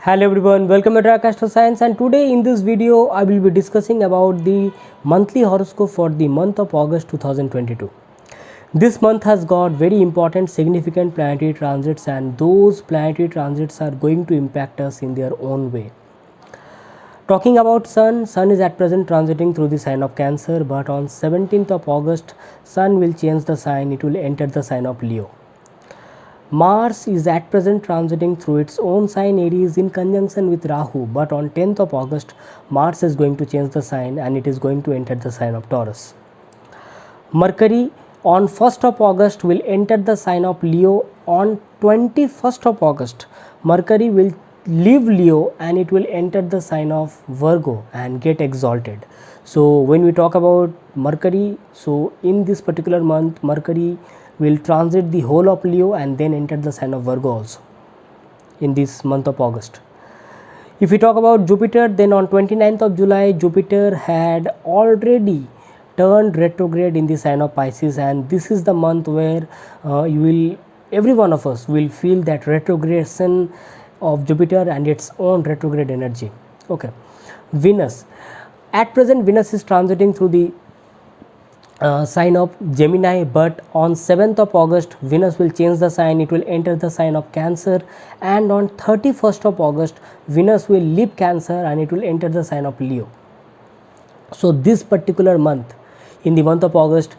Hello everyone, welcome to Arka Science, and today in this video I will be discussing about the monthly horoscope for the month of August 2022. This month has got very important significant planetary transits, and those planetary transits are going to impact us in their own way. Talking about Sun is at present transiting through the sign of Cancer, but on 17th of August Sun will change the sign, it will enter the sign of Leo. Mars is at present transiting through its own sign Aries in conjunction with Rahu, but on 10th of August Mars is going to change the sign and it is going to enter the sign of Taurus. Mercury on 1st of August will enter the sign of Leo. On 21st of August Mercury will leave Leo and it will enter the sign of Virgo and get exalted. So when we talk about Mercury, so in this particular month Mercury will transit the whole of Leo and then enter the sign of Virgo also in this month of August. If we talk about Jupiter, then on 29th of July Jupiter had already turned retrograde in the sign of Pisces, and this is the month where every one of us will feel that retrogression of Jupiter and its own retrograde energy. Okay. Venus, at present Venus is transiting through the sign of Gemini, but on 7th of August Venus will change the sign, it will enter the sign of Cancer, and on 31st of August Venus will leave Cancer and it will enter the sign of Leo. So this particular month, in the month of August,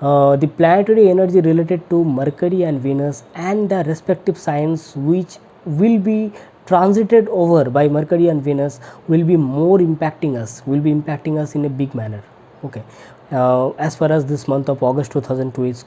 the planetary energy related to Mercury and Venus and the respective signs which will be transited over by Mercury and Venus will be impacting us in a big manner. Okay. As far as this month of August 2002 is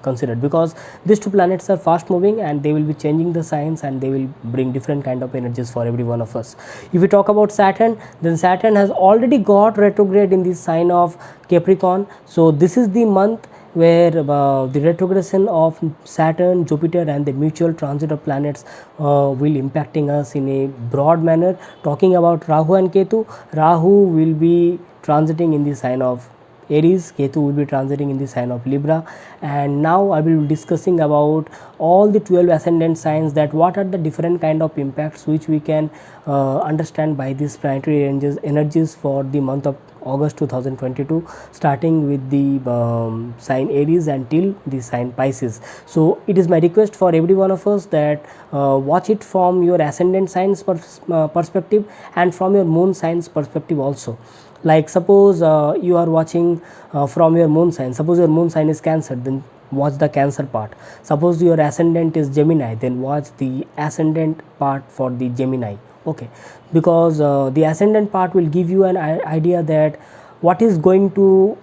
considered, because these two planets are fast moving and they will be changing the signs and they will bring different kind of energies for every one of us. If we talk about Saturn, then Saturn has already got retrograde in the sign of Capricorn. So this is the month where the retrogression of Saturn, Jupiter and the mutual transit of planets will impacting us in a broad manner. Talking about Rahu and Ketu, Rahu will be transiting in the sign of Aries, Ketu will be transiting in the sign of Libra, and now I will be discussing about all the 12 ascendant signs, that what are the different kind of impacts which we can understand by these planetary energies for the month of August 2022, starting with the sign Aries until the sign Pisces. So it is my request for every one of us that watch it from your ascendant signs perspective and from your moon signs perspective also. Like suppose you are watching from your moon sign, suppose your moon sign is Cancer, then watch the Cancer part. Suppose your ascendant is Gemini, then watch the ascendant part for the Gemini. Okay, because the ascendant part will give you an idea that how it is going to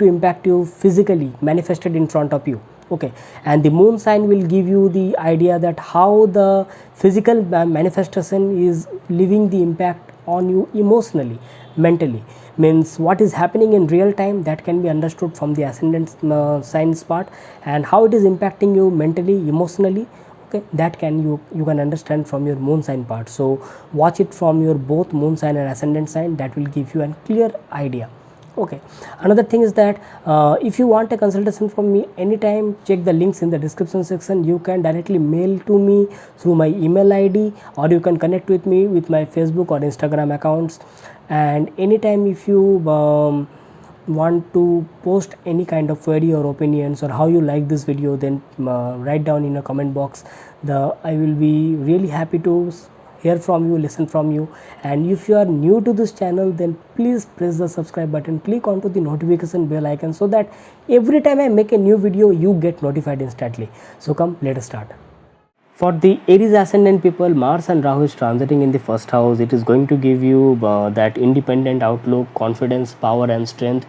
impact you physically manifested in front of you. Okay, and the moon sign will give you the idea that how the physical manifestation is leaving the impact on you emotionally, mentally, means what is happening in real time, that can be understood from the ascendant signs part, and how it is impacting you mentally, emotionally. Okay, that you can understand from your moon sign part. So watch it from your both moon sign and ascendant sign, that will give you a clear idea. Okay, another thing is that if you want a consultation from me anytime, check the links in the description section. You can directly mail to me through my email ID, or you can connect with me with my Facebook or Instagram accounts. And anytime if you want to post any kind of query or opinions, or how you like this video, then write down in a comment box. I will be really happy to hear from you, listen from you. And if you are new to this channel, then please press the subscribe button, click onto the notification bell icon, so that every time I make a new video you get notified instantly. So come, let us start. For the Aries ascendant people, Mars and Rahu is transiting in the first house. It is going to give you that independent outlook, confidence, power and strength,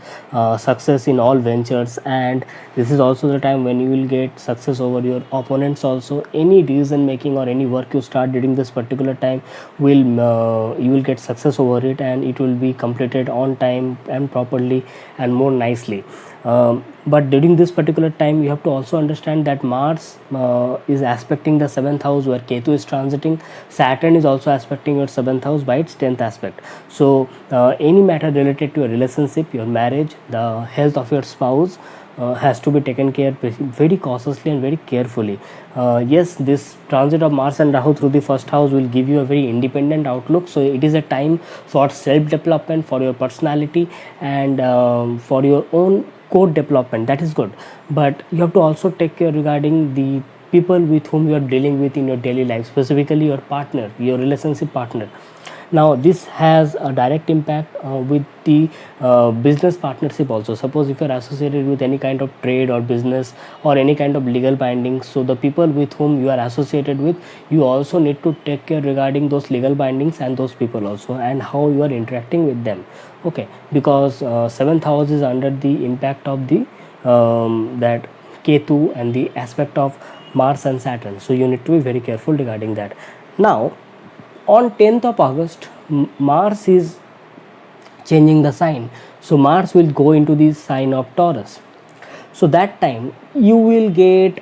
success in all ventures, and this is also the time when you will get success over your opponents also. Any decision making or any work you start during this particular time you will get success over it, and it will be completed on time and properly and more nicely. But during this particular time you have to also understand that Mars is aspecting the 7th house where Ketu is transiting. Saturn is also aspecting your 7th house by its 10th aspect. So any matter related to your relationship, your marriage, the health of your spouse, has to be taken care very cautiously and very carefully. Yes, this transit of Mars and Rahu through the first house will give you a very independent outlook, so it is a time for self development, for your personality, and for your own core development. That is good, but you have to also take care regarding the people with whom you are dealing with in your daily life, specifically your partner, your relationship partner. Now this has a direct impact with the business partnership also. Suppose if you are associated with any kind of trade or business or any kind of legal bindings, so the people with whom you are associated with, you also need to take care regarding those legal bindings and those people also, and how you are interacting with them. Okay, because seventh house is under the impact of the that Ketu and the aspect of Mars and Saturn, so you need to be very careful regarding that. Now on 10th of August, Mars is changing the sign, so Mars will go into the sign of Taurus. So that time you will get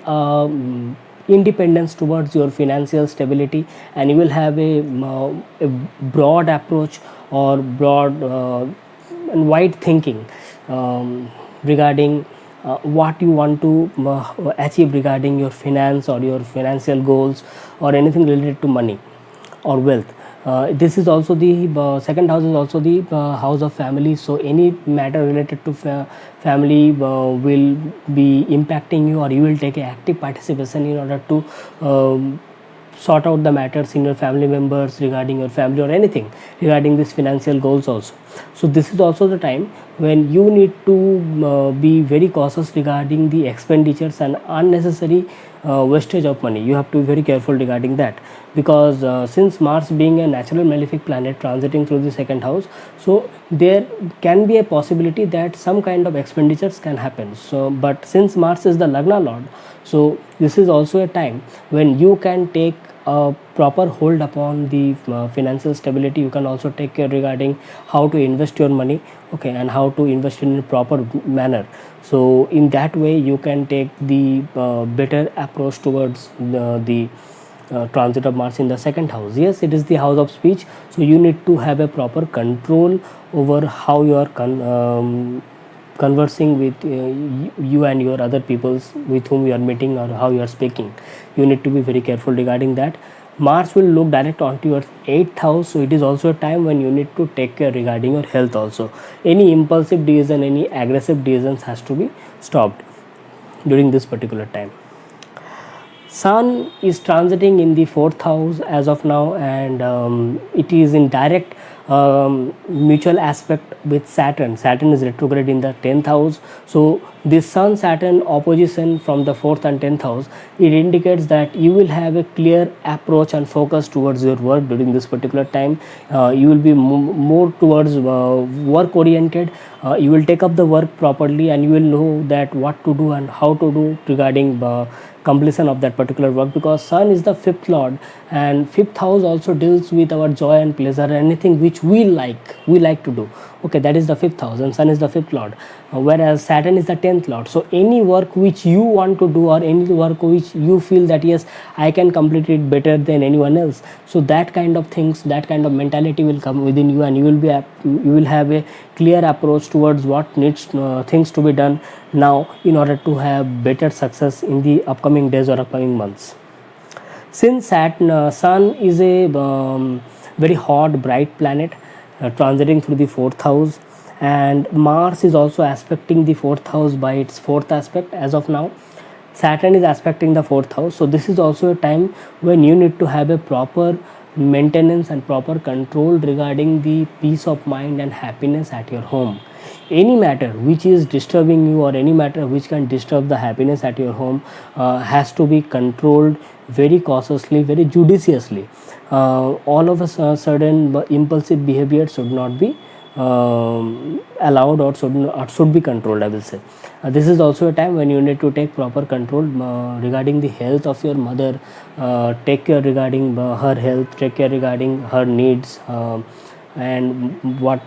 independence towards your financial stability, and you will have a broad approach or broad and wide thinking regarding what you want to achieve regarding your finance or your financial goals or anything related to money or wealth. This is also the second house is also the house of family, so any matter related to family will be impacting you, or you will take an active participation in order to sort out the matters in your family members regarding your family or anything regarding this financial goals also. So this is also the time when you need to be very cautious regarding the expenditures and unnecessary wastage of money. You have to be very careful regarding that, because since Mars being a natural malefic planet transiting through the second house, so there can be a possibility that some kind of expenditures can happen. So but since Mars is the Lagna lord, so this is also a time when you can take a proper hold upon the financial stability. You can also take care regarding how to invest your money, okay, and how to invest in a proper manner. So in that way you can take the better approach towards the transit of Mars in the second house. Yes, it is the house of speech, so you need to have a proper control over how you are conversing with you and your other peoples with whom you are meeting, or how you are speaking. You need to be very careful regarding that. Mars will look direct onto your 8th house, so it is also a time when you need to take care regarding your health also. Any impulsive decision, any aggressive decisions has to be stopped during this particular time. Sun is transiting in the 4th house as of now, and it is in direct mutual aspect with Saturn. Saturn is retrograde in the 10th house, so this Sun Saturn opposition from the 4th and 10th house, it indicates that you will have a clear approach and focus towards your work during this particular time. You will be more towards work oriented. You will take up the work properly, and you will know that what to do and how to do regarding completion of that particular work, because Sun is the 5th lord, and 5th house also deals with our joy and pleasure, anything which we like to do. Okay, that is the 5th house, and Sun is the 5th lord, whereas Saturn is the 10th lord. So any work which you want to do, or any work which you feel that yes, I can complete it better than anyone else, so that kind of things, that kind of mentality will come within you, and you will have a clear approach towards what needs things to be done now in order to have better success in the upcoming days or upcoming months. Since Sun is a very hot bright planet transiting through the 4th house, and Mars is also aspecting the 4th house by its 4th aspect as of now. Saturn is aspecting the 4th house, so this is also a time when you need to have a proper maintenance and proper control regarding the peace of mind and happiness at your home. Any matter which is disturbing you, or any matter which can disturb the happiness at your home, has to be controlled very cautiously, very judiciously. All of a sudden impulsive behavior should not be allowed, or should be controlled, I will say. This is also a time when you need to take proper control regarding the health of your mother. Take care regarding her health, take care regarding her needs, and what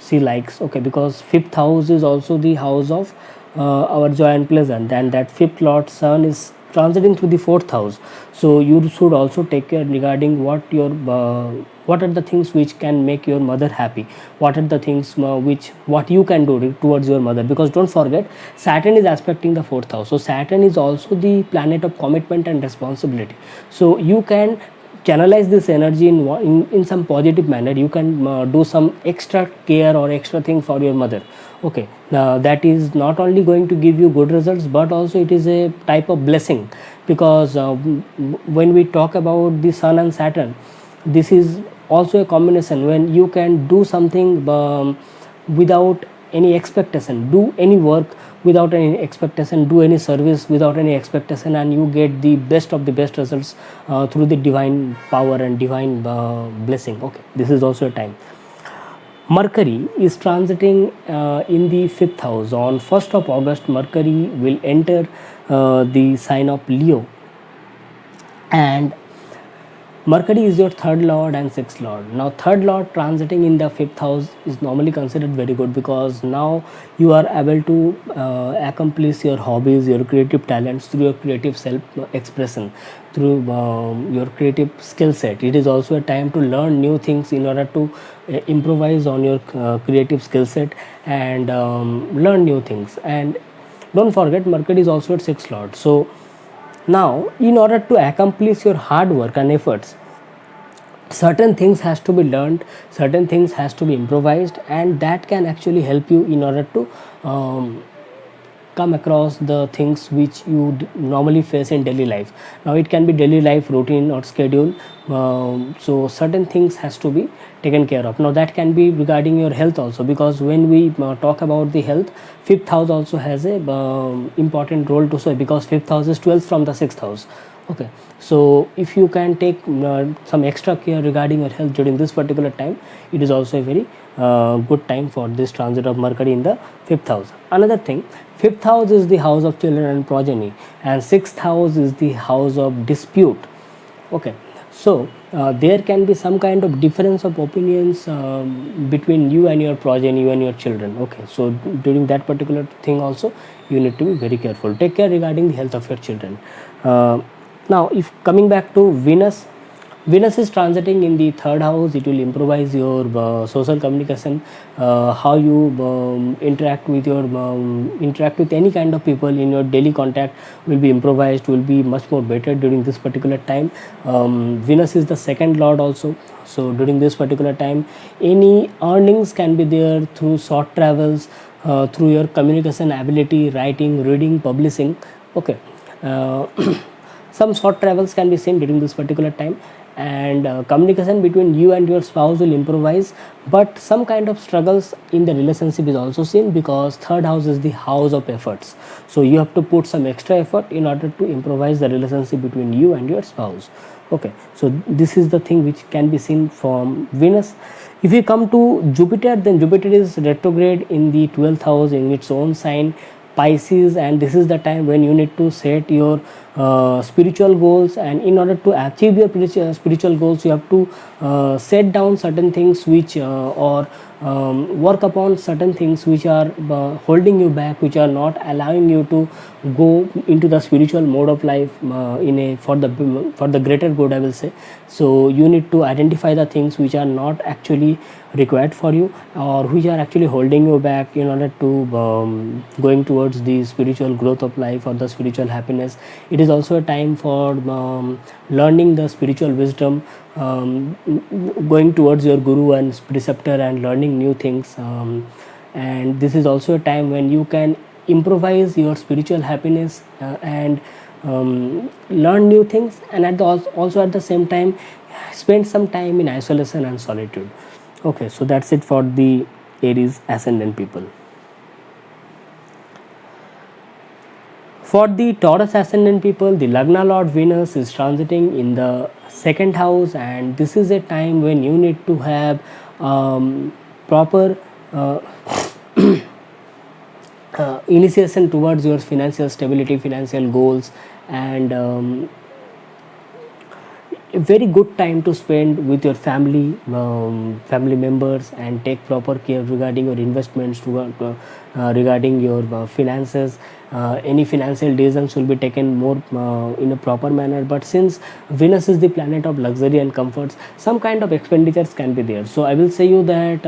she likes, okay, because 5th house is also the house of our joy and pleasure, and that 5th lord Sun is transiting through the fourth house. So you should also take care regarding what are the things which can make your mother happy, what are the things what you can do towards your mother, because don't forget Saturn is aspecting the fourth house. So Saturn is also the planet of commitment and responsibility. So you can channelize this energy in some positive manner. You can do some extra care or extra thing for your mother. Okay, now that is not only going to give you good results, but also it is a type of blessing, because when we talk about the Sun and Saturn, this is also a combination when you can do something without any expectation, do any work without any expectation, do any service without any expectation, and you get the best of the best results through the divine power and divine blessing. Okay, this is also a time. Mercury is transiting in the fifth house. On 1st of August, Mercury will enter the sign of Leo, and Mercury is your third lord and sixth lord. Now, third lord transiting in the fifth house is normally considered very good, because now you are able to accomplish your hobbies, your creative talents through your creative self expression, through your creative skill set. It is also a time to learn new things in order to improvise on your creative skill set and learn new things. And don't forget, Mercury is also at sixth lord. So now, in order to accomplish your hard work and efforts, certain things has to be learned, certain things has to be improvised, and that can actually help you in order to come across the things which you normally face in daily life. Now it can be daily life routine or schedule, so certain things has to be taken care of. Now that can be regarding your health also, because when we talk about the health, fifth house also has a important role to play, because fifth house is 12th from the sixth house. Okay, so if you can take some extra care regarding your health during this particular time, it is also a very good time for this transit of Mercury in the fifth house. Another thing, fifth house is the house of children and progeny, and sixth house is the house of dispute. Okay, so there can be some kind of difference of opinions between you and your progeny, you and your children. Okay, so during that particular thing also you need to be very careful. Take care regarding the health of your children. Now, if coming back to Venus, Venus is transiting in the third house. It will improvise your social communication, how you interact with any kind of people in your daily contact will be improvised, will be much more better during this particular time. Venus is the second lord also, so during this particular time, any earnings can be there through short travels, through your communication ability, writing, reading, publishing. Okay. Some short travels can be seen during this particular time, and communication between you and your spouse will improvise, but some kind of struggles in the relationship is also seen, because third house is the house of efforts. So you have to put some extra effort in order to improvise the relationship between you and your spouse. Okay, so this is the thing which can be seen from Venus. If you come to Jupiter, then Jupiter is retrograde in the 12th house in its own sign, Pisces, and this is the time when you need to set your spiritual goals, and in order to achieve your spiritual goals, you have to set down certain things which or work upon certain things which are holding you back, which are not allowing you to go into the spiritual mode of life for the greater good, I will say. So you need to identify the things which are not actually required for you, or which are actually holding you back in order to going towards the spiritual growth of life or the spiritual happiness. It is also a time for learning the spiritual wisdom, going towards your guru and preceptor and learning new things, and this is also a time when you can improvise your spiritual happiness and learn new things, and also at the same time spend some time in isolation and solitude. Okay, so that's it for the Aries ascendant people. For the Taurus ascendant people, the Lagna Lord Venus is transiting in the second house, and this is a time when you need to have proper initiation towards your financial stability, financial goals, and a very good time to spend with your family members, and take proper care regarding your investments, regarding your finances, any financial decisions will be taken more in a proper manner. But since Venus is the planet of luxury and comforts, some kind of expenditures can be there. So I will say you that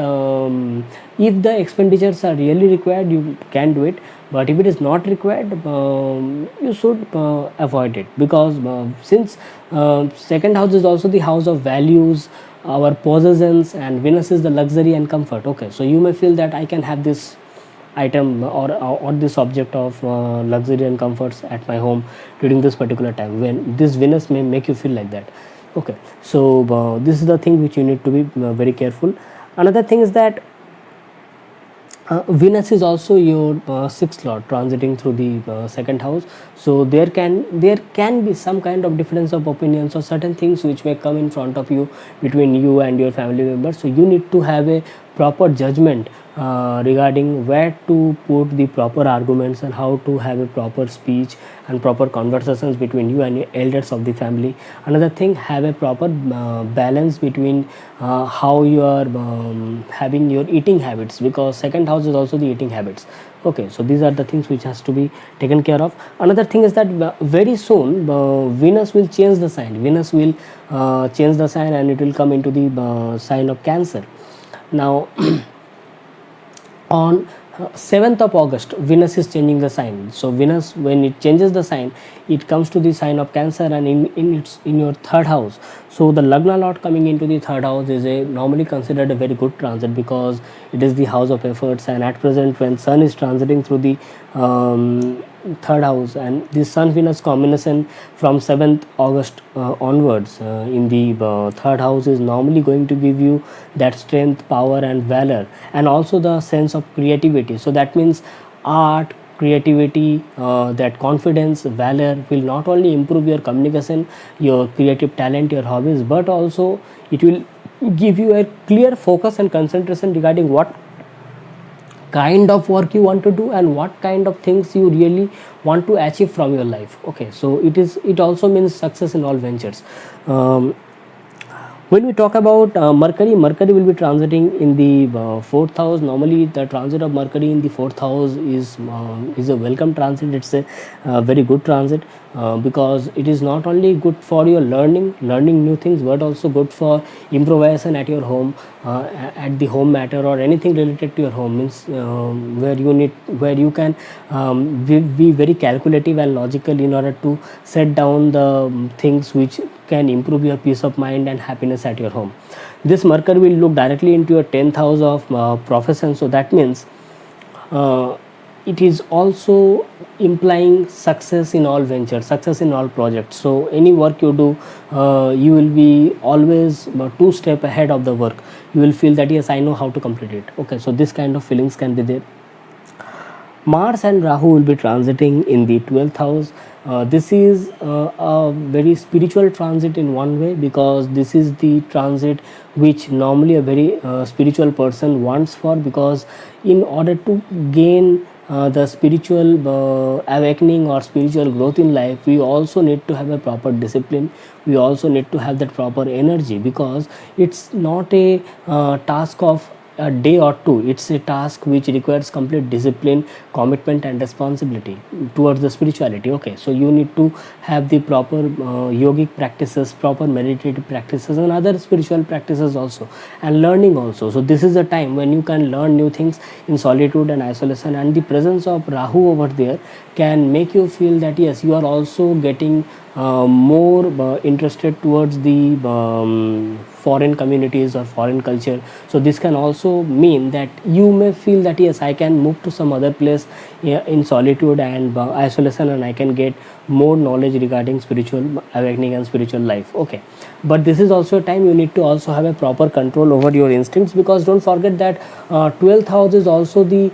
if the expenditures are really required, you can do it, but if it is not required, you should avoid it, because since second house is also the house of values, our possessions, and Venus is the luxury and comfort. Okay, so you may feel that I can have this item or this object of luxury and comforts at my home during this particular time, when this Venus may make you feel like that. Okay, so this is the thing which you need to be very careful. Another thing is that Venus is also your sixth lord transiting through the second house. So there can be some kind of difference of opinions or certain things which may come in front of you between you and your family members. So you need to have a proper judgment regarding where to put the proper arguments and how to have a proper speech and proper conversations between you and your elders of the family. Another thing, have a proper balance between how you are having your eating habits, because second house is also the eating habits. Okay, so these are the things which has to be taken care of. Another thing is that very soon Venus will change the sign. Venus will change the sign, and it will come into the sign of Cancer. Now on 7th of August, Venus is changing the sign. So Venus, when it changes the sign, it comes to the sign of Cancer, and in your third house. So the Lagna Lord coming into the third house is normally considered a very good transit, because it is the house of efforts. And at present, when Sun is transiting through the third house, and the Sun Venus combination from 7th August onwards in the third house is normally going to give you that strength, power, and valor, and also the sense of creativity. So that means art, creativity, that confidence, valor will not only improve your communication, your creative talent, your hobbies, but also it will give you a clear focus and concentration regarding what kind of work you want to do and what kind of things you really want to achieve from your life. Okay, so it also means success in all ventures. When we talk about Mercury will be transiting in the fourth house. Normally, the transit of Mercury in the fourth house is a welcome transit. It's a very good transit because it is not only good for your learning new things, but also good for improvisation at your home, at the home matter, or anything related to your home. Means where you can be very calculative and logical in order to set down the things which can improve your peace of mind and happiness at your home. This Mercury will look directly into your 10th house of profession. So that means it is also implying success in all ventures, success in all projects. So any work you do, you will be always 2 steps ahead of the work. You will feel that yes, I know how to complete it. Okay, so this kind of feelings can be there. Mars and Rahu will be transiting in the 12th house. This is a very spiritual transit in one way, because this is the transit which normally a very spiritual person wants for, because in order to gain the spiritual awakening or spiritual growth in life, we also need to have a proper discipline. We also need to have that proper energy, because it's not a task of a day or two. It's a task which requires complete discipline, commitment, and responsibility towards the spirituality. Okay, so you need to have the proper yogic practices, proper meditative practices, and other spiritual practices also, and learning also. So this is a time when you can learn new things in solitude and isolation, and the presence of Rahu over there can make you feel that yes, you are also getting more interested towards the foreign communities or foreign culture. So this can also mean that you may feel that yes, I can move to some other place in solitude and isolation, and I can get more knowledge regarding spiritual awakening and spiritual life. Okay, but this is also a time you need to also have a proper control over your instincts, because don't forget that 12th house is also the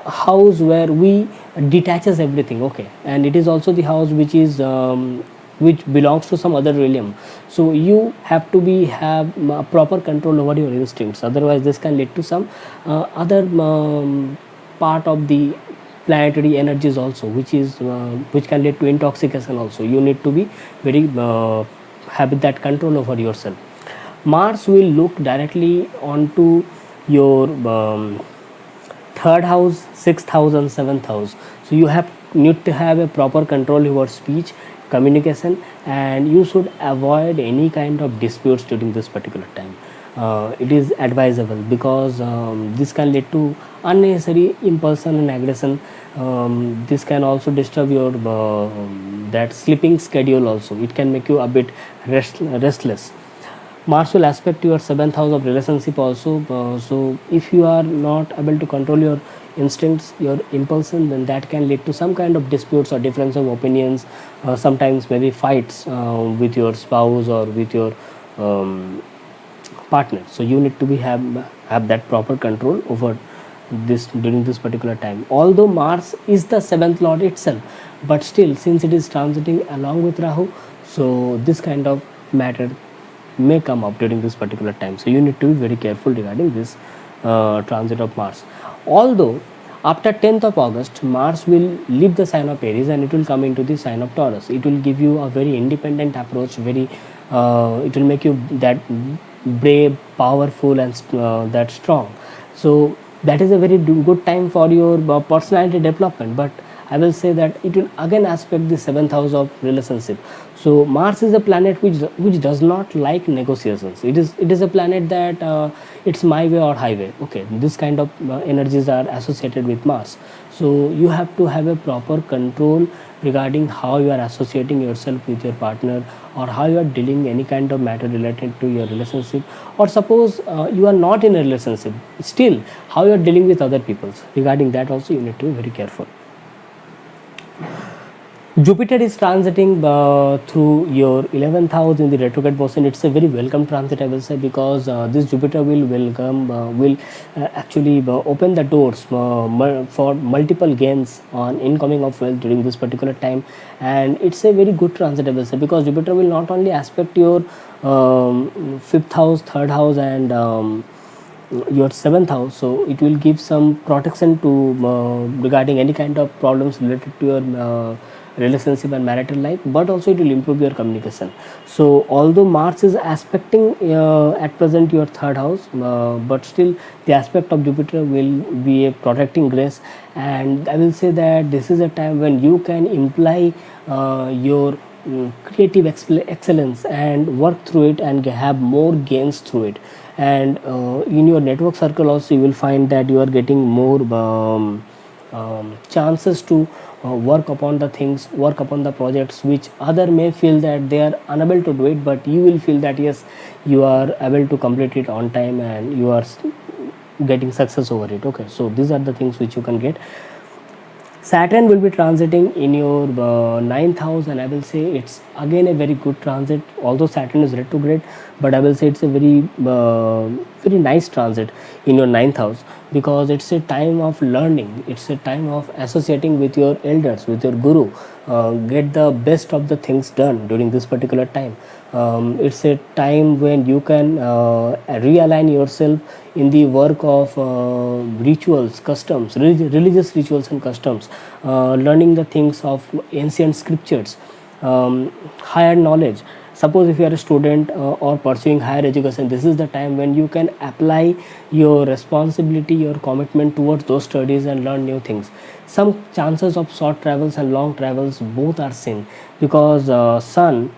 house where we detaches everything. Okay, and it is also the house which is which belongs to some other realm. So you have to have proper control over your instincts, otherwise this can lead to some other part of the planetary energies also, which can lead to intoxication also. You need to be very have that control over yourself. Mars will look directly onto your third house, sixth house and seventh house. So you need to have a proper control over speech, communication, and you should avoid any kind of disputes during this particular time. It is advisable because this can lead to unnecessary impulsion and aggression. This can also disturb your that sleeping schedule also. It can make you a bit restless. Mars will aspect your seventh house of relationship also. So if you are not able to control your instincts, your impulsion, then that can lead to some kind of disputes or difference of opinions. Sometimes maybe fights with your spouse or with your partner. So you need to have that proper control over this during this particular time. Although Mars is the seventh lord itself, but still, since it is transiting along with Rahu, so this kind of matter may come up during this particular time. So you need to be very careful regarding this transit of Mars. Although after 10th of August, Mars will leave the sign of Aries and it will come into the sign of Taurus. It will give you a very independent approach. It will make you that brave, powerful, and that strong. So that is a very good time for your personality development. But I will say that it will again aspect the seventh house of relationship. So Mars is a planet which does not like negotiations. It is a planet that it's my way or highway. Okay, this kind of energies are associated with Mars. So you have to have a proper control regarding how you are associating yourself with your partner, or how you are dealing any kind of matter related to your relationship, or suppose you are not in a relationship, still how you are dealing with other people. Regarding that also you need to be very careful. Jupiter is transiting through your 11th house in the retrograde position. It's a very welcome transit, I will say, because this Jupiter will actually open the doors for multiple gains on incoming of wealth during this particular time. And it's a very good transit, I will say, because Jupiter will not only aspect your 5th house, 3rd house, and your 7th house. So it will give some protection to regarding any kind of problems related to your relationship and marital life, but also it will improve your communication. So although Mars is aspecting at present your 3rd house, but still the aspect of Jupiter will be a protecting grace. And I will say that this is a time when you can imply your creative excellence and work through it and have more gains through it. And in your network circle also you will find that you are getting more chances to work upon the things, work upon the projects which other may feel that they are unable to do it, but you will feel that yes, you are able to complete it on time and you are getting success over it. Okay, so these are the things which you can get. Saturn will be transiting in your 9th house, and I will say it's again a very good transit. Although Saturn is retrograde, but I will say it's a very nice transit in your 9th house, because it's a time of learning. It's a time of associating with your elders, with your guru. Get the best of the things done during this particular time. It's a time when you can realign yourself in the work of rituals, customs, religious rituals and customs, learning the things of ancient scriptures, higher knowledge. Suppose if you are a student or pursuing higher education, this is the time when you can apply your responsibility, your commitment towards those studies and learn new things. Some chances of short travels and long travels both are seen, because Sun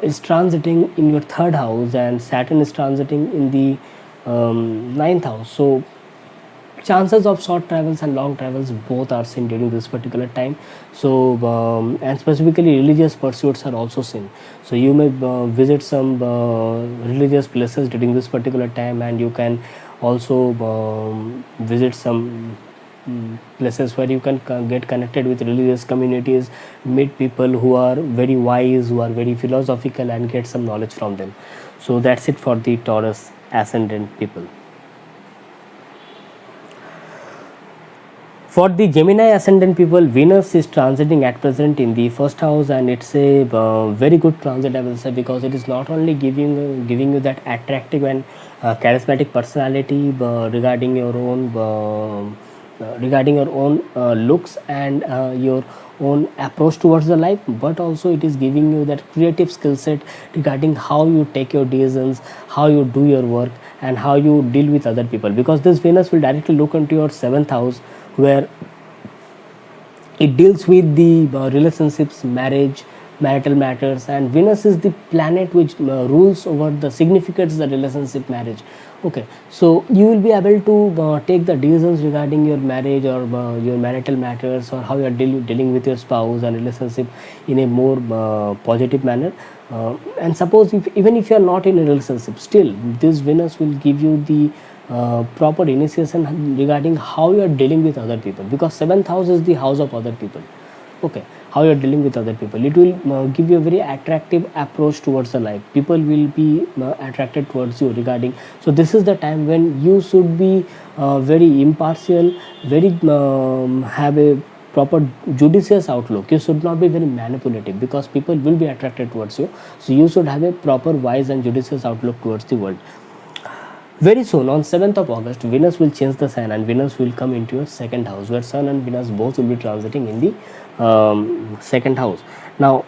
is transiting in your 3rd house and Saturn is transiting in the 9th house. So chances of short travels and long travels both are seen during this particular time. So and specifically religious pursuits are also seen. So you may visit some religious places during this particular time, and you can also visit some places where you can get connected with religious communities, meet people who are very wise, who are very philosophical, and get some knowledge from them. So that's it for the Taurus ascendant people. For the Gemini ascendant people, Venus is transiting at present in the 1st house, and it's a very good transit, I will say, because it is not only giving you that attractive and charismatic personality regarding your own looks and your own approach towards the life, but also it is giving you that creative skill set regarding how you take your decisions, how you do your work, and how you deal with other people, because this Venus will directly look into your 7th house, where it deals with the relationships, marriage, marital matters, and Venus is the planet which rules over the significates the relationship, marriage. Okay, so you will be able to take the decisions regarding your marriage or your marital matters, or how you are dealing with your spouse and relationship in a more positive manner. And suppose even if you are not in a relationship, still this Venus will give you the proper initiation regarding how you are dealing with other people, because 7th house is the house of other people. Okay, how you are dealing with other people, it will give you a very attractive approach towards the life. People will be attracted towards you regarding. So this is the time when you should be very impartial, very have a proper judicious outlook. You should not be very manipulative, because people will be attracted towards you. So you should have a proper wise and judicious outlook towards the world. Very soon, on 7th of August, Venus will change the sign and Venus will come into your 2nd house, where Sun and Venus both will be transiting in the 2nd house. Now,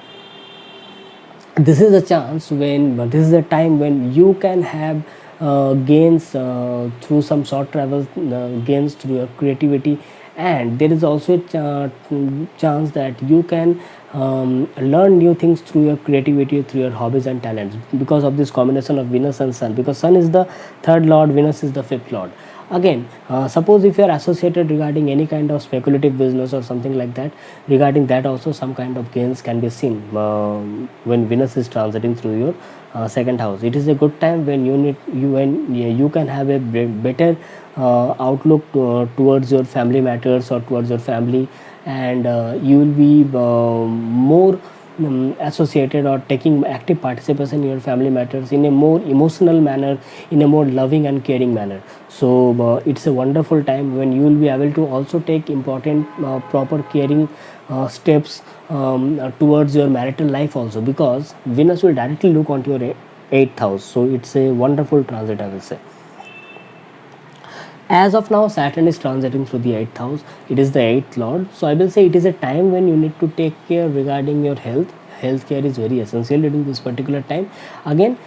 this is a chance when, this is a time when you can have gains through some short travels, gains through your creativity, and there is also a chance that you can learn new things through your creativity, through your hobbies and talents, because of this combination of Venus and Sun, because Sun is the 3rd lord, Venus is the 5th lord. Again, suppose if you are associated regarding any kind of speculative business or something like that, regarding that also some kind of gains can be seen when Venus is transiting through your 2nd house. It is a good time when you can have a better outlook towards your family matters or towards your family, and you will be more associated or taking active participation in your family matters in a more emotional manner, in a more loving and caring manner. So it's a wonderful time when you will be able to also take important proper caring steps towards your marital life also, because Venus will directly look onto your 8th house. So it's a wonderful transit, I will say. As of now, Saturn is transiting through the 8th house. It is the 8th lord. So I will say it is a time when you need to take care regarding your health. Healthcare is very essential during this particular time. Again,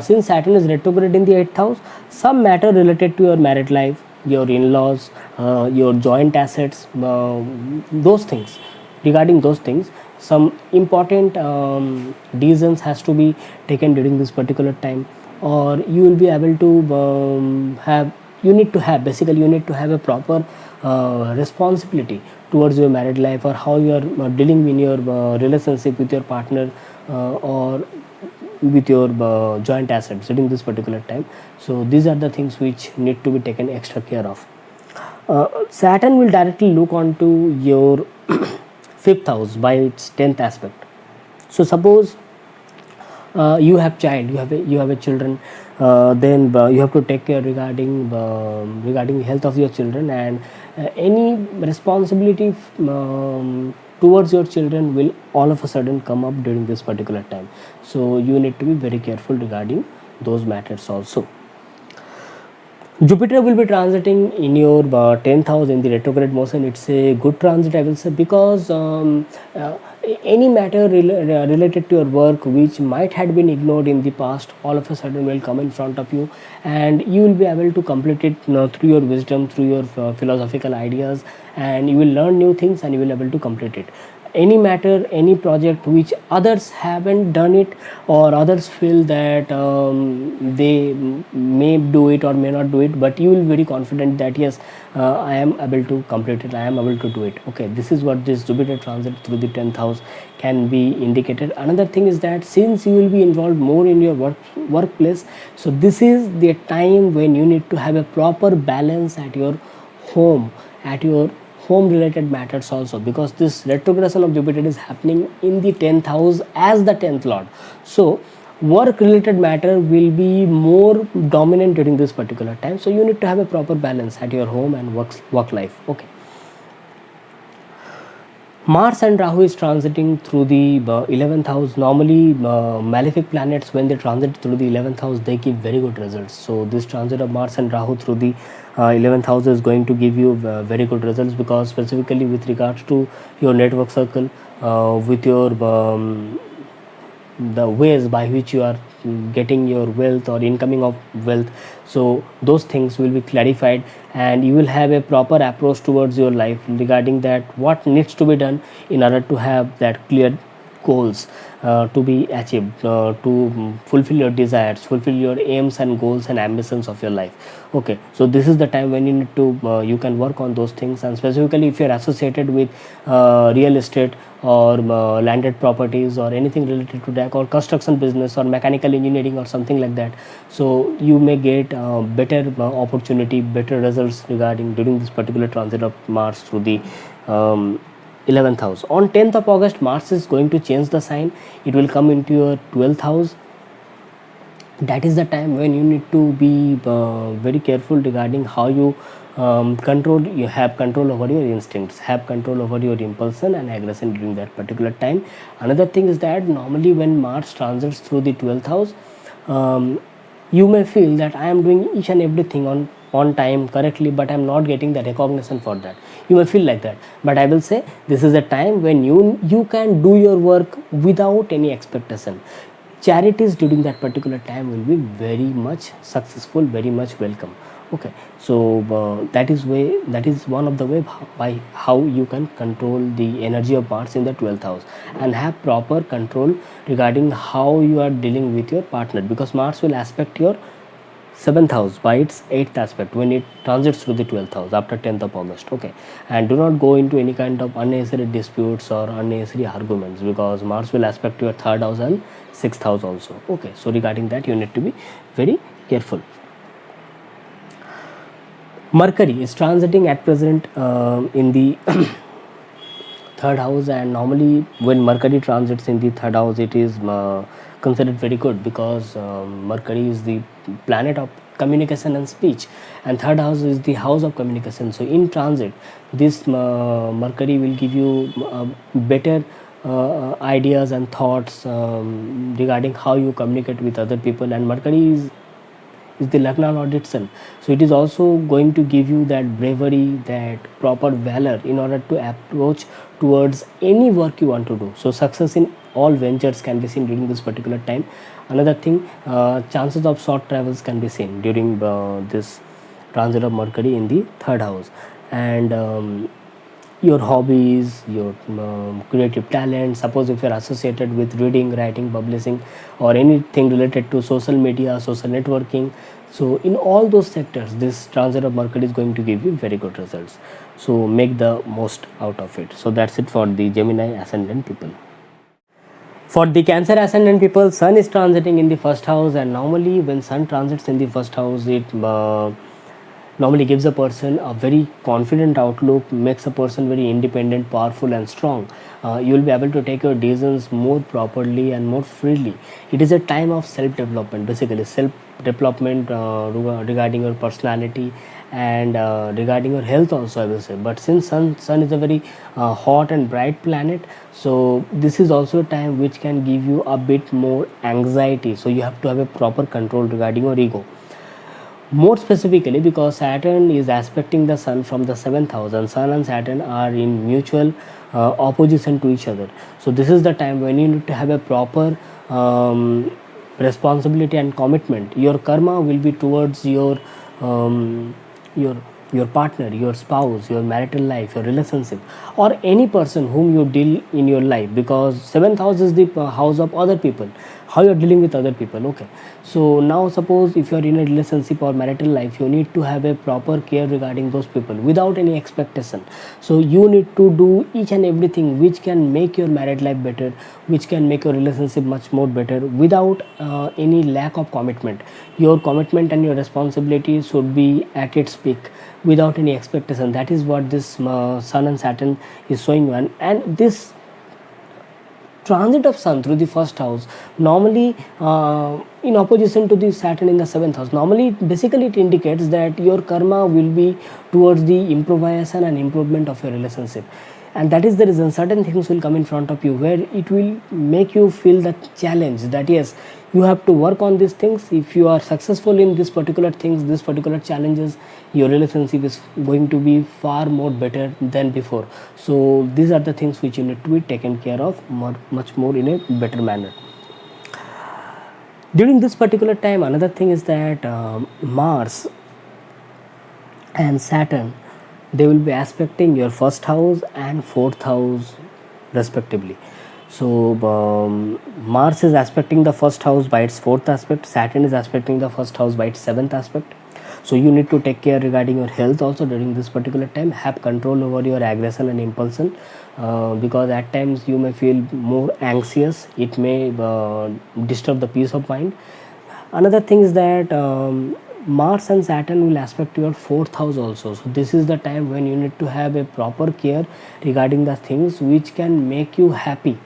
since Saturn is retrograde in the 8th house, some matter related to your married life, your in-laws, your joint assets, those things, regarding those things, some important decisions has to be taken during this particular time, or you will be able to you need to have a proper responsibility towards your married life, or how you are dealing in your relationship with your partner or with your joint assets during this particular time. So these are the things which need to be taken extra care of. Saturn will directly look onto your 5th house by its 10th aspect. So suppose you have children, then you have to take care regarding the health of your children, and any responsibility towards your children will all of a sudden come up during this particular time. So you need to be very careful regarding those matters also. Jupiter will be transiting in your 10th house in the retrograde motion. It's a good transit, I will say, because any matter related to your work which might have been ignored in the past, all of a sudden will come in front of you, and you will be able to complete it through your wisdom, through your philosophical ideas, and you will learn new things and you will be able to complete it. Any matter, any project which others haven't done it, or others feel that they may do it or may not do it, but you will be very confident that yes, I am able to complete it, I am able to do it. Okay, this is what this Jupiter transit through the 10th house can be indicated. Another thing is that since you will be involved more in your workplace, so this is the time when you need to have a proper balance at your home, at your home related matters also, because this retrogression of Jupiter is happening in the 10th house as the 10th lord. So work related matter will be more dominant during this particular time. So you need to have a proper balance at your home and work life. Okay. Mars and Rahu is transiting through the 11th house. Normally, malefic planets, when they transit through the 11th house, they give very good results. So this transit of Mars and Rahu through the 11th house is going to give you very good results, because specifically with regards to your network circle, with your the ways by which you are getting your wealth or incoming of wealth. So those things will be clarified, and you will have a proper approach towards your life regarding that what needs to be done in order to have that clear goals to be achieved, to fulfill your desires, fulfill your aims and goals and ambitions of your life. Okay, so this is the time when you need to you can work on those things. And specifically if you are associated with real estate or landed properties or anything related to that, or construction business or mechanical engineering or something like that, so you may get better opportunity, better results regarding during this particular transit of Mars through the 11th house. On 10th of August, Mars is going to change the sign. It will come into your 12th house. That is the time when you need to be very careful regarding how you have control over your instincts, have control over your impulsion and aggression during that particular time. Another thing is that normally when Mars transits through the 12th house, you may feel that I am doing each and everything on time correctly, but I am not getting the recognition for that. You may feel like that, but I will say this is a time when you can do your work without any expectation. Charities during that particular time will be very much successful, very much welcome. Okay, so that is one of the way by how you can control the energy of Mars in the 12th house and have proper control regarding how you are dealing with your partner, because Mars will aspect your 7th house by its 8th aspect when it transits through the 12th house after 10th of August. Okay, and do not go into any kind of unnecessary disputes or unnecessary arguments, because Mars will aspect your 3rd house and 6th house also. Okay, so regarding that you need to be very careful. Mercury is transiting at present in the 3rd house, and normally when Mercury transits in the 3rd house, it is considered very good, because Mercury is the planet of communication and speech, and 3rd house is the house of communication. So in transit, this Mercury will give you better ideas and thoughts regarding how you communicate with other people. And Mercury is the Lagna Lord itself, so it is also going to give you that bravery, that proper valor in order to approach towards any work you want to do. So success in all ventures can be seen during this particular time. Another thing, chances of short travels can be seen during this transit of Mercury in the 3rd house. And your hobbies, your creative talent, suppose if you are associated with reading, writing, publishing, or anything related to social media, social networking, so in all those sectors this transit of Mercury is going to give you very good results. So make the most out of it. So that's it for the Gemini ascendant people. For the Cancer ascendant people, Sun is transiting in the 1st house, and normally when Sun transits in the 1st house, it normally gives a person a very confident outlook, makes a person very independent, powerful and strong. You will be able to take your decisions more properly and more freely. It is a time of self-development, basically self-development regarding your personality and regarding your health also, I will say. But since Sun is a very hot and bright planet, so this is also a time which can give you a bit more anxiety. So you have to have a proper control regarding your ego. More specifically, because Saturn is aspecting the Sun from the 7th house, and Sun and Saturn are in mutual opposition to each other. So this is the time when you need to have a proper responsibility and commitment. Your karma will be towards your partner, your spouse, your marital life, your relationship, or any person whom you deal in your life, because 7th house is the house of other people, how you are dealing with other people. Okay, so now suppose if you are in a relationship or marital life, you need to have a proper care regarding those people without any expectation. So you need to do each and everything which can make your married life better, which can make your relationship much more better without any lack of commitment. Your commitment and your responsibility should be at its peak without any expectation. That is what this Sun and Saturn is showing you. And this transit of Sun through the 1st house, normally in opposition to the Saturn in the 7th house, normally basically it indicates that your karma will be towards the improvisation and improvement of your relationship. And that is the reason certain things will come in front of you where it will make you feel the challenge that yes, you have to work on these things. If you are successful in this particular things, this particular challenges, your relationship is going to be far more better than before. So these are the things which you need to be taken care of much more in a better manner. During this particular time, another thing is that Mars and Saturn, they will be aspecting your first house and fourth house respectively. So Mars is aspecting the first house by its fourth aspect, Saturn is aspecting the first house by its seventh aspect. So you need to take care regarding your health also during this particular time. Have control over your aggression and impulsion, because at times you may feel more anxious. It may disturb the peace of mind. Another thing is that Mars and Saturn will aspect your fourth house also. So this is the time when you need to have a proper care regarding the things which can make you happy.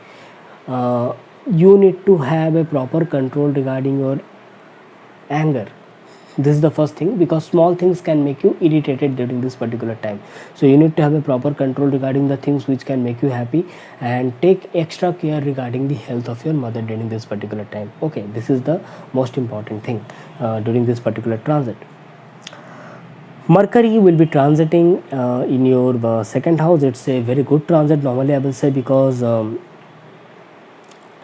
You need to have a proper control regarding your anger. This is the first thing, because small things can make you irritated during this particular time. So you need to have a proper control regarding the things which can make you happy, and take extra care regarding the health of your mother during this particular time. Okay, this is the most important thing during this particular transit. Mercury will be transiting in your second house. It's a very good transit normally, I will say, because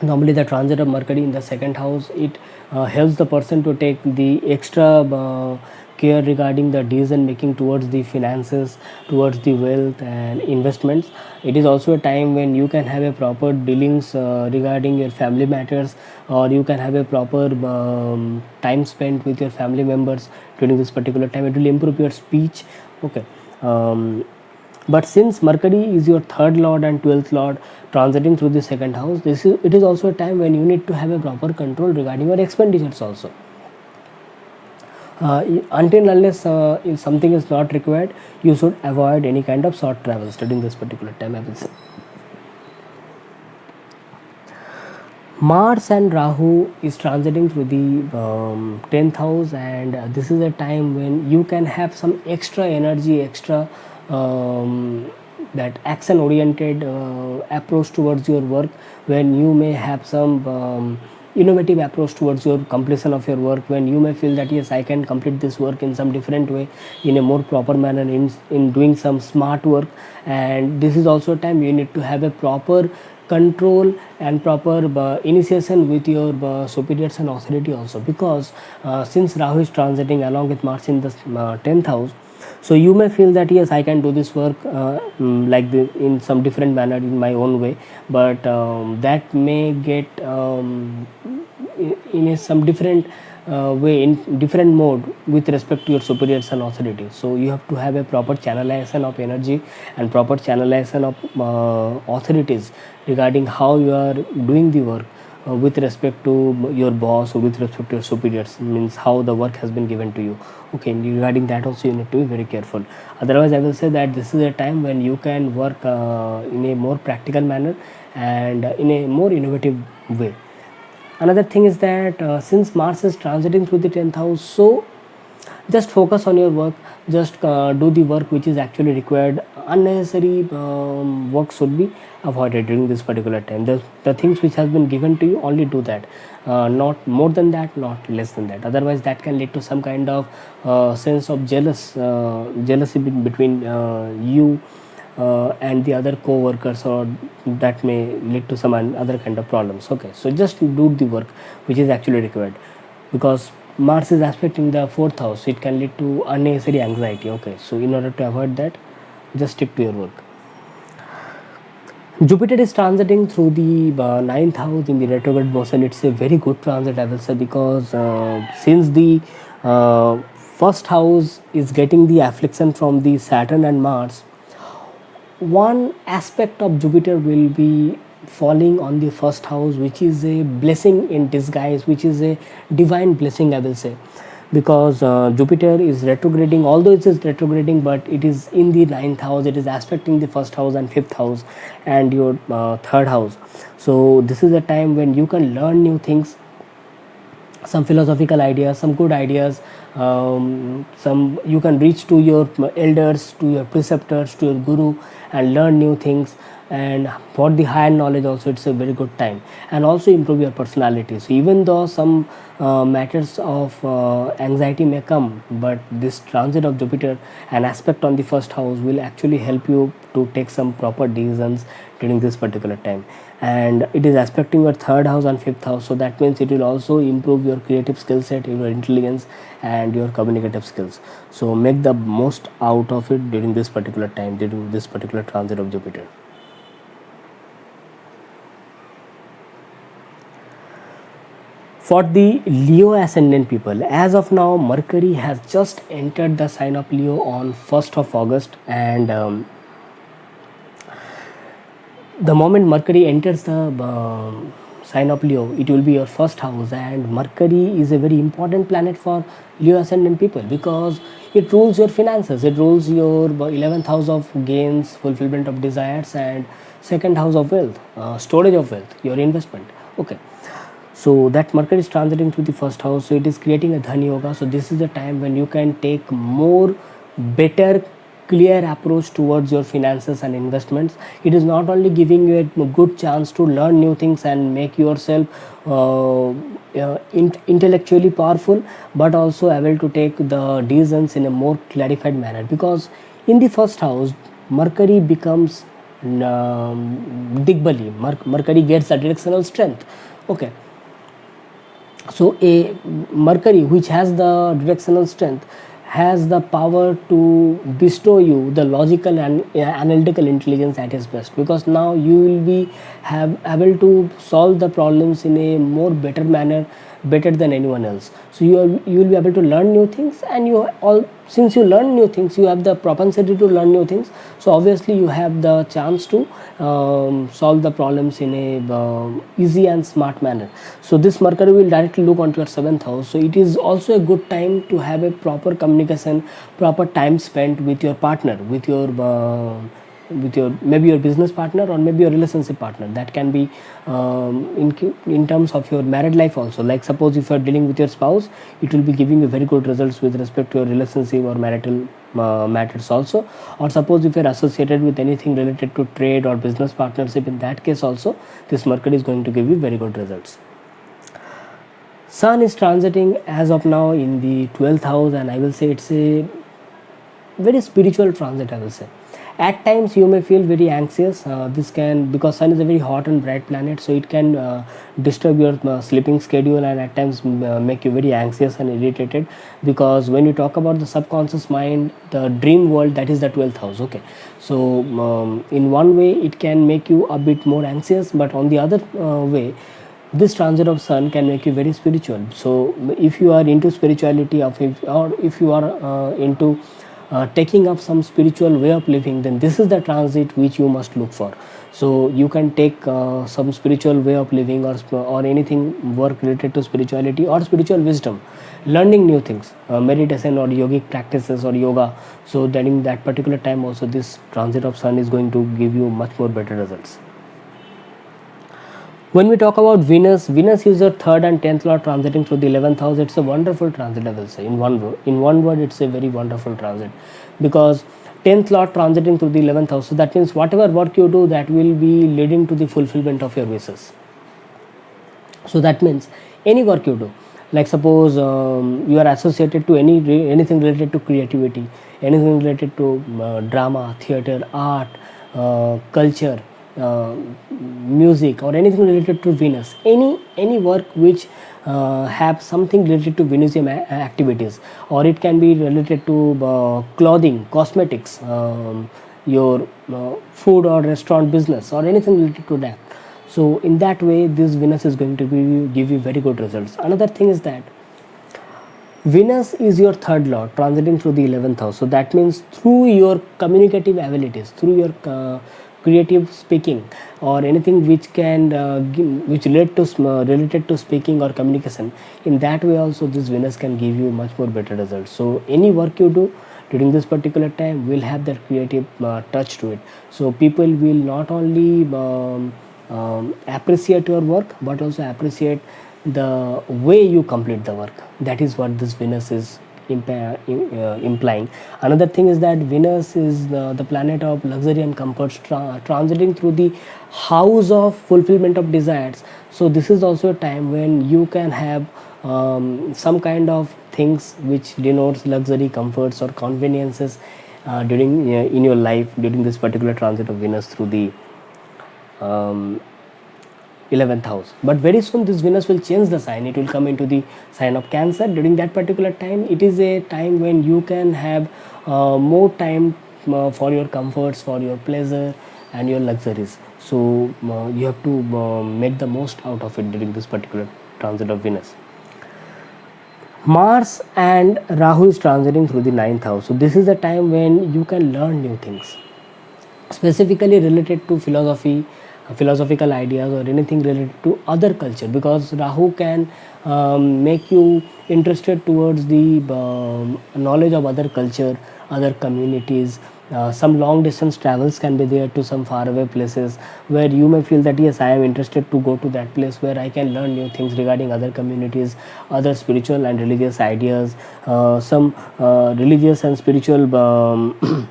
normally the transit of Mercury in the second house, it helps the person to take the extra care regarding the decision making towards the finances, towards the wealth and investments. It is also a time when you can have a proper dealings regarding your family matters, or you can have a proper time spent with your family members during this particular time. It will improve your speech. Okay. But since Mercury is your third lord and 12th lord transiting through the second house, it is also a time when you need to have a proper control regarding your expenditures also. Until unless if something is not required, you should avoid any kind of short travels during this particular time, I will say. Mars and Rahu is transiting through the 10th house, and this is a time when you can have some extra energy, extra that action oriented approach towards your work, when you may have some innovative approach towards your completion of your work, when you may feel that yes, I can complete this work in some different way, in a more proper manner, in doing some smart work. And this is also a time you need to have a proper control and proper initiation with your superiors and authority also, because since Rahu is transiting along with Mars in the 10th house, so you may feel that yes, I can do this work in some different manner, in my own way, but that may get in some different way, in different mode with respect to your superiors and authorities. So you have to have a proper channelization of energy and proper channelization of authorities regarding how you are doing the work with respect to your boss, or with respect to your superiors, means how the work has been given to you. Okay, regarding that also you need to be very careful. Otherwise, I will say that this is a time when you can work in a more practical manner and in a more innovative way. Another thing is that since Mars is transiting through the 10th house, so just focus on your work, just do the work which is actually required. Unnecessary work should be avoided during this particular time. The things which has been given to you, only do that, not more than that, not less than that. Otherwise that can lead to some kind of sense of jealousy between you and the other co-workers, or that may lead to some other kind of problems. Okay, so just do the work which is actually required, because Mars is aspecting the fourth house, it can lead to unnecessary anxiety. Okay, so in order to avoid that, just stick to your work. Jupiter is transiting through the 9th house in the retrograde motion. It's a very good transit, I will say, because since the first house is getting the affliction from the Saturn and Mars, one aspect of Jupiter will be falling on the first house, which is a blessing in disguise, which is a divine blessing, I will say, because Jupiter is retrograding. Although it is retrograding, but it is in the 9th house, it is aspecting the first house and 5th house and your third house. So this is a time when you can learn new things, some philosophical ideas, some good ideas, some you can reach to your elders, to your preceptors, to your guru, and learn new things. And for the higher knowledge also, it's a very good time, and also improve your personality. So even though some matters of anxiety may come, but this transit of Jupiter, an aspect on the first house, will actually help you to take some proper decisions during this particular time. and it is aspecting your third house and fifth house, so that means it will also improve your creative skill set, your intelligence and your communicative skills. So make the most out of it during this particular time, during this particular transit of Jupiter. For the Leo ascendant people, as of now, Mercury has just entered the sign of Leo on 1st of August, and the moment Mercury enters the sign of Leo, it will be your first house, and Mercury is a very important planet for Leo ascendant people because it rules your finances, it rules your 11th house of gains, fulfillment of desires, and second house of wealth, storage of wealth, your investment. Okay, so that Mercury is transiting through the first house, so it is creating a Dhan Yoga. So this is the time when you can take more better clear approach towards your finances and investments. It is not only giving you a good chance to learn new things and make yourself intellectually powerful, but also able to take the decisions in a more clarified manner, because in the first house Mercury becomes Digbali. Mercury gets a directional strength. Okay, so a Mercury which has the directional strength has the power to bestow you the logical and analytical intelligence at its best, because now you will be able to solve the problems in a more better manner, better than anyone else. So you will be able to learn new things, and since you learn new things, you have the propensity to learn new things, so obviously you have the chance to solve the problems in a easy and smart manner. So this Mercury will directly look onto your 7th house, so it is also a good time to have a proper communication, proper time spent with your partner, with your maybe your business partner or maybe your relationship partner. That can be in terms of your married life also. Like suppose if you are dealing with your spouse, it will be giving you very good results with respect to your relationship or marital matters also. Or suppose if you are associated with anything related to trade or business partnership, in that case also this Mercury is going to give you very good results. Sun is transiting as of now in the 12th house, and I will say it's a very spiritual transit, I will say. At times you may feel very anxious. This can, because Sun is a very hot and bright planet, so it can disturb your sleeping schedule, and at times make you very anxious and irritated, because when you talk about the subconscious mind, the dream world, that is the 12th house. Okay, so in one way it can make you a bit more anxious, but on the other way, this transit of Sun can make you very spiritual. So if you are into spirituality, or if you are into taking up some spiritual way of living, then this is the transit which you must look for. So you can take some spiritual way of living, or anything work related to spirituality or spiritual wisdom, learning new things, meditation or yogic practices or yoga. So that in that particular time also this transit of Sun is going to give you much more better results. When we talk about Venus, Venus is your 3rd and 10th lord transiting through the 11th house. It's a wonderful transit, I will say. In one word, it's a very wonderful transit, because 10th lord transiting through the 11th house. So that means whatever work you do, that will be leading to the fulfillment of your wishes. So that means any work you do, like suppose you are associated to anything related to creativity, anything related to drama, theater, art, culture, music, or anything related to Venus, any work which have something related to Venusian activities, or it can be related to clothing, cosmetics, your food or restaurant business, or anything related to that. So in that way this Venus is going to give you very good results. Another thing is that Venus is your 3rd lord transiting through the 11th house. So that means through your communicative abilities, through your creative speaking, or anything which can which related to speaking or communication, in that way also this Venus can give you much more better results. So any work you do during this particular time will have that creative touch to it. So people will not only appreciate your work, but also appreciate the way you complete the work. That is what this Venus is implying. Another thing is that Venus is the planet of luxury and comforts, transiting through the house of fulfillment of desires. So this is also a time when you can have some kind of things which denotes luxury, comforts, or conveniences during in your life during this particular transit of Venus through the 11th house. But very soon this Venus will change the sign. It will come into the sign of Cancer. During that particular time, it is a time when you can have more time for your comforts, for your pleasure and your luxuries. So you have to make the most out of it during this particular transit of Venus. Mars and Rahu is transiting through the 9th house. So this is the time when you can learn new things, specifically related to philosophy, philosophical ideas, or anything related to other culture, because Rahu can make you interested towards the knowledge of other culture, other communities. Some long distance travels can be there to some faraway places where you may feel that yes, I am interested to go to that place where I can learn new things regarding other communities, other spiritual and religious ideas. Some religious and spiritual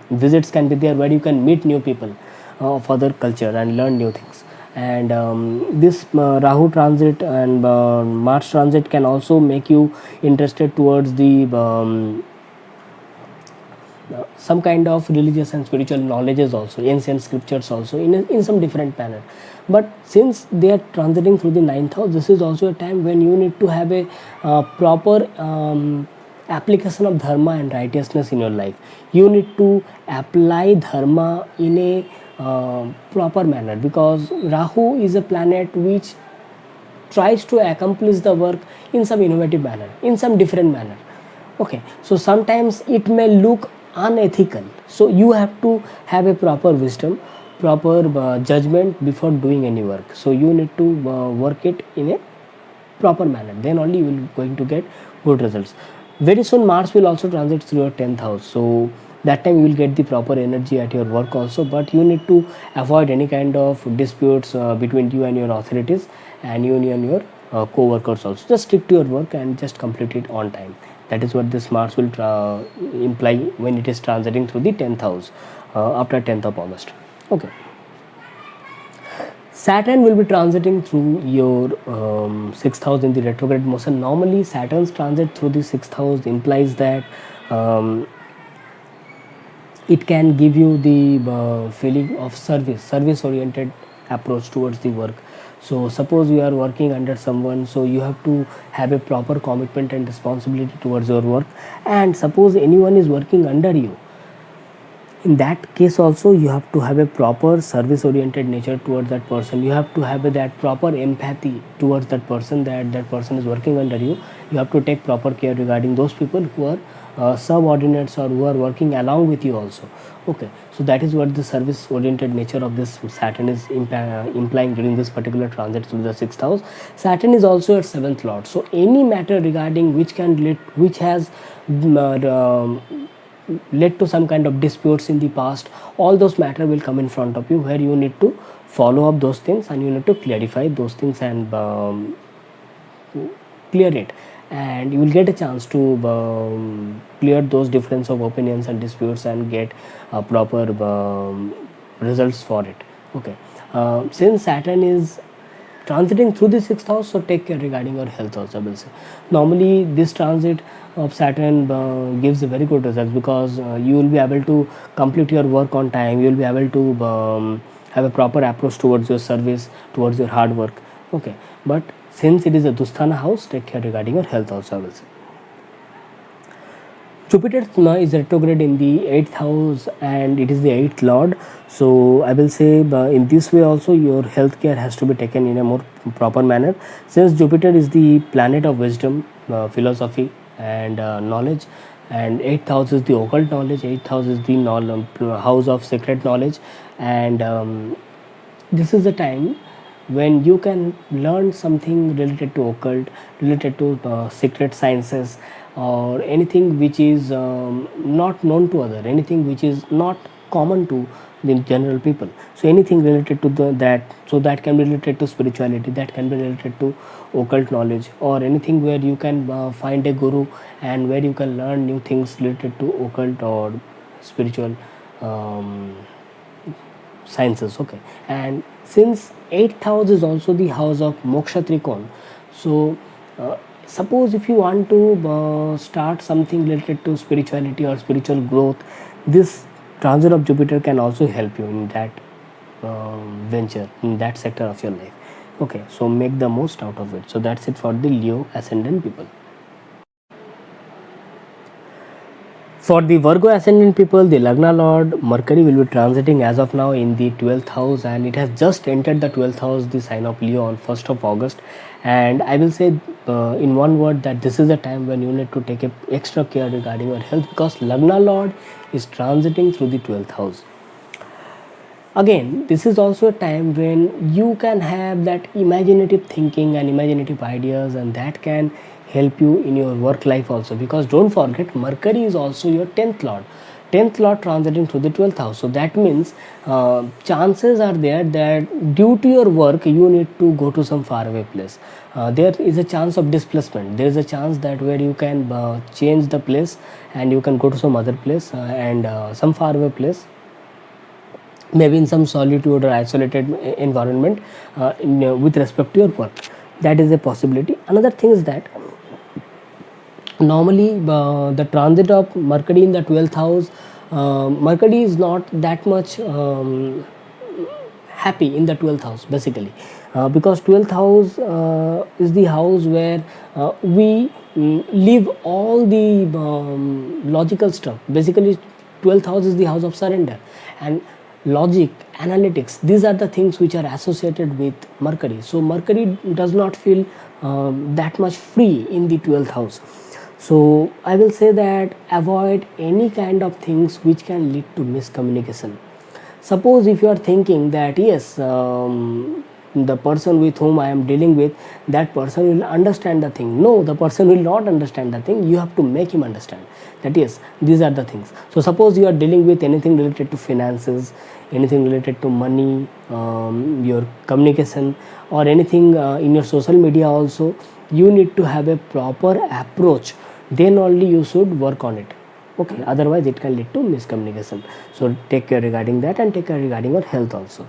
visits can be there where you can meet new people of other culture and learn new things. And this Rahu transit and Mars transit can also make you interested towards the some kind of religious and spiritual knowledges also, ancient scriptures also, in some different manner. But since they are transiting through the 9th house, this is also a time when you need to have a proper application of dharma and righteousness in your life. You need to apply dharma in a proper manner, because Rahu is a planet which tries to accomplish the work in some innovative manner, in some different manner. Okay, so sometimes it may look unethical, so you have to have a proper wisdom, proper judgment before doing any work. So you need to work it in a proper manner, then only you will going to get good results. Very soon Mars will also transit through your 10th house, so that time you will get the proper energy at your work also. But you need to avoid any kind of disputes between you and your authorities, and you and your co-workers also. Just stick to your work and just complete it on time. That is what this Mars will imply when it is transiting through the 10th house after 10th of August. Okay. Saturn will be transiting through your 6th house in the retrograde motion. Normally Saturn's transit through the 6th house implies that it can give you the feeling of service oriented approach towards the work. So suppose you are working under someone, so you have to have a proper commitment and responsibility towards your work. And suppose anyone is working under you, in that case also you have to have a proper service oriented nature towards that person. You have to have that proper empathy towards that person, that person is working under you. You have to take proper care regarding those people who are subordinates or who are working along with you also. Okay, so that is what the service oriented nature of this Saturn is implying during this particular transit through the 6th house. Saturn is also your 7th lord, so any matter regarding which has led to some kind of disputes in the past, all those matter will come in front of you, where you need to follow up those things and you need to clarify those things and clear it, and you will get a chance to clear those difference of opinions and disputes and get proper results for it. Okay, since Saturn is transiting through the 6th house, so take care regarding your health also, I will say. Normally this transit of Saturn gives a very good results, because you will be able to complete your work on time. You will be able to have a proper approach towards your service, towards your hard work. Okay, but since it is a Dusthana house, take care regarding your health also, I will say. Jupiter is retrograde in the 8th house and it is the 8th lord. So I will say in this way also your health care has to be taken in a more proper manner, since Jupiter is the planet of wisdom, philosophy and knowledge, and 8th house is the occult knowledge. 8th house is the house of secret knowledge, and this is the time when you can learn something related to occult, related to secret sciences, or anything which is not known to other, anything which is not common to the general people. So anything related to that, so that can be related to spirituality, that can be related to occult knowledge, or anything where you can find a guru and where you can learn new things related to occult or spiritual sciences. Okay, and since 8th house is also the house of moksha trikon, so suppose if you want to start something related to spirituality or spiritual growth, this transit of Jupiter can also help you in that venture, in that sector of your life. Okay, so make the most out of it. So that's it for the Leo ascendant people. For the Virgo ascendant people, the Lagna Lord Mercury will be transiting as of now in the 12th house, and it has just entered the 12th house, the sign of Leo, on 1st of August. And I will say in one word that this is a time when you need to take extra care regarding your health, because Lagna Lord is transiting through the 12th house. Again, this is also a time when you can have that imaginative thinking and imaginative ideas, and that can help you in your work life also, because don't forget Mercury is also your 10th lord. 10th lord transiting through the 12th house, so that means chances are there that due to your work you need to go to some faraway place. There is a chance of displacement. There is a chance that where you can change the place and you can go to some other place and some faraway place, maybe in some solitude or isolated environment with respect to your work. That is a possibility. Another thing is that normally the transit of Mercury in the 12th house, Mercury is not that much happy in the 12th house basically, because 12th house is the house where we leave all the logical stuff. Basically 12th house is the house of surrender, and logic, analytics, these are the things which are associated with Mercury. So Mercury does not feel that much free in the 12th house. So I will say that avoid any kind of things which can lead to miscommunication. Suppose if you are thinking that yes, the person with whom I am dealing with, that person will understand the thing. No, the person will not understand the thing. You have to make him understand that yes, these are the things. So suppose you are dealing with anything related to finances, anything related to money, your communication, or anything in your social media also, you need to have a proper approach. Then only you should work on it. Okay, otherwise it can lead to miscommunication. So take care regarding that, and take care regarding your health also.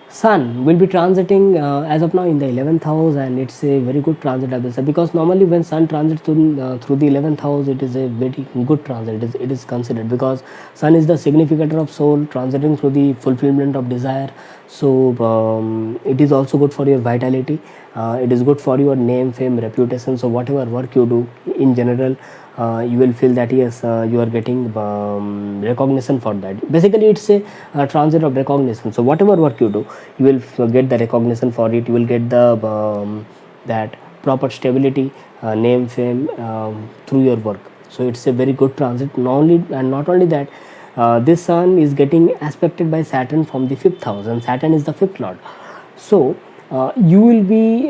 Sun will be transiting as of now in the 11th house, and it's a very good transit, I will say, because normally when Sun transits through the 11th house, it is a very good transit. It is considered, because Sun is the significator of soul, transiting through the fulfillment of desire. So it is also good for your vitality. It is good for your name, fame, reputation. So whatever work you do in general, you will feel that yes, you are getting recognition for that. Basically it's a transit of recognition. So whatever work you do, you will get the recognition for it. You will get the that proper stability, name, fame through your work. So it's a very good transit. Not only that, this Sun is getting aspected by Saturn from the 5th house, and Saturn is the 5th lord. So you will be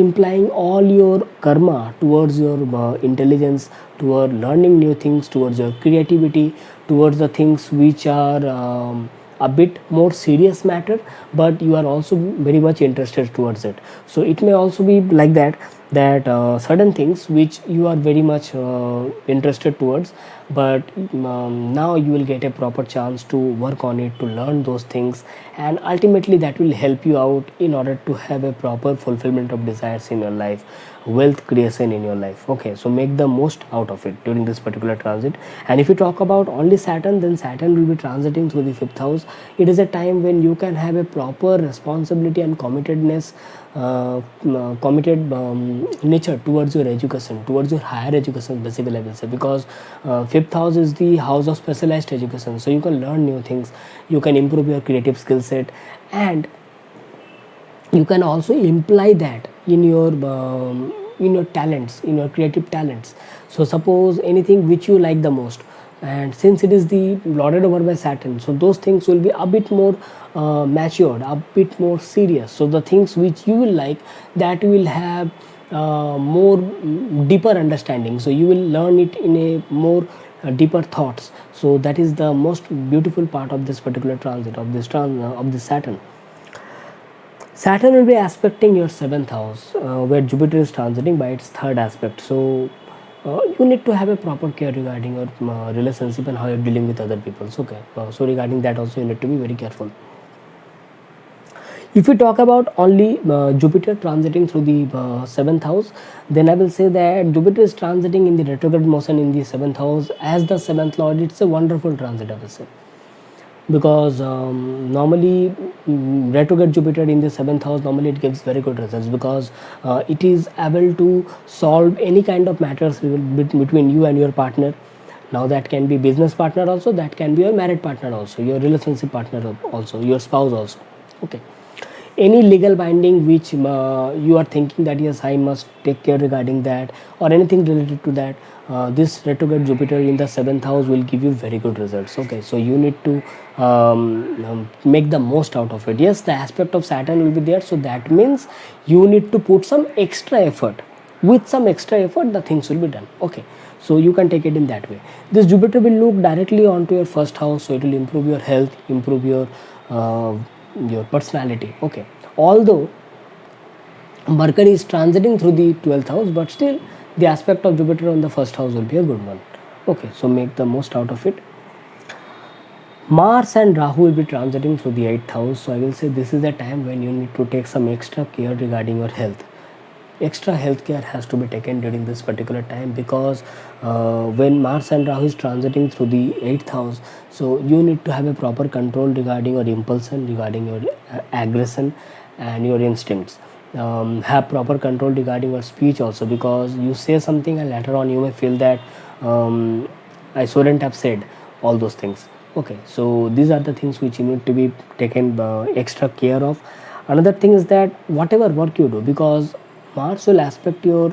implying all your karma towards your intelligence, toward learning new things, towards your creativity, towards the things which are a bit more serious matter, but you are also very much interested towards it. So it may also be like that, certain things which you are very much interested towards, but now you will get a proper chance to work on it, to learn those things, and ultimately that will help you out in order to have a proper fulfillment of desires in your life, wealth creation in your life. Okay, so make the most out of it during this particular transit. And if you talk about only Saturn, then Saturn will be transiting through the 5th house. It is a time when you can have a proper responsibility and committedness, committed nature towards your education, towards your higher education, basically I will say, because 5th house is the house of specialized education. So you can learn new things, you can improve your creative skill set, and you can also imply that in your talents, in your creative talents. So suppose anything which you like the most, and since it is the lorded over by Saturn, so those things will be a bit more matured, a bit more serious. So the things which you will like, that will have more deeper understanding. So you will learn it in a more deeper thoughts. So that is the most beautiful part of this particular transit of this Saturn. Saturn will be aspecting your 7th house, where Jupiter is transiting by its 3rd aspect. So you need to have a proper care regarding your relationship and how you're dealing with other people. So, okay, so regarding that also you need to be very careful. If we talk about only Jupiter transiting through the 7th house, then I will say that Jupiter is transiting in the retrograde motion in the 7th house as the 7th lord. It's a wonderful transit, I will say. because normally retrograde Jupiter in the 7th house, normally it gives very good results, because it is able to solve any kind of matters between you and your partner. Now that can be business partner also, that can be your married partner also, your relationship partner also, your spouse also. Okay, any legal binding which you are thinking that yes, I must take care regarding that, or anything related to that, this retrograde Jupiter in the 7th house will give you very good results. Okay, so you need to make the most out of it. Yes, the aspect of Saturn will be there, so that means you need to put some extra effort. With some extra effort the things will be done. Okay, so you can take it in that way. This Jupiter will look directly onto your first house, so it will improve your health, improve your personality. Okay, although Mercury is transiting through the 12th house, but still the aspect of Jupiter on the first house will be a good one. Okay, so make the most out of it. Mars and Rahu will be transiting through the 8th house, so I will say this is the time when you need to take some extra care regarding your health. Extra health care has to be taken during this particular time, because when Mars and Rahu is transiting through the 8th house, so you need to have a proper control regarding your impulsion, regarding your aggression and your instincts. Have proper control regarding your speech also, because you say something and later on you may feel that I shouldn't have said all those things. Okay, so these are the things which you need to be taken extra care of. Another thing is that whatever work you do, because Mars will aspect your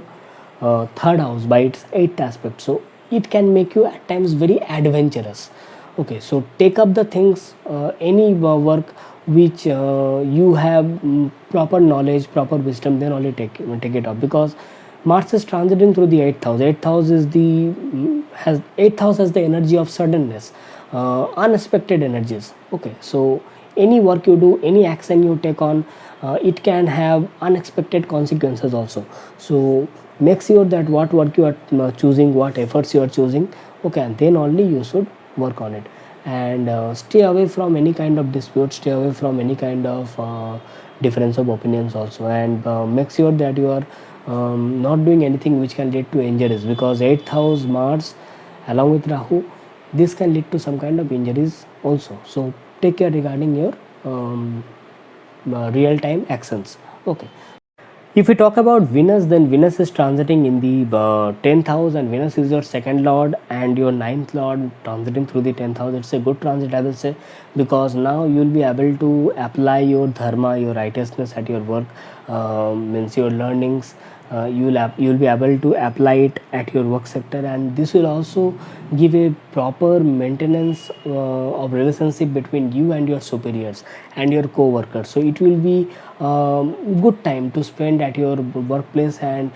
third house by its 8th aspect, so it can make you at times very adventurous. Okay, so take up the things, any work which you have proper knowledge, proper wisdom, then only take it up, because Mars is transiting through the 8th house. 8th house is the 8th house has the energy of suddenness, unexpected energies. Okay, so any work you do, any action you take on, it can have unexpected consequences also. So make sure that what work you are choosing, what efforts you are choosing, okay, and then only you should work on it. And stay away from any kind of dispute, stay away from any kind of difference of opinions also, and make sure that you are not doing anything which can lead to injuries, because 8th house Mars along with Rahu, this can lead to some kind of injuries also. So take care regarding your real time actions. Okay, if we talk about Venus, then Venus is transiting in the 10th house, and Venus is your second lord and your 9th lord, transiting through the 10th house. It's a good transit, I will say, because now you will be able to apply your dharma, your righteousness at your work, means your learnings. You will be able to apply it at your work sector, and this will also give a proper maintenance of relationship between you and your superiors and your co-workers. So it will be good time to spend at your workplace, and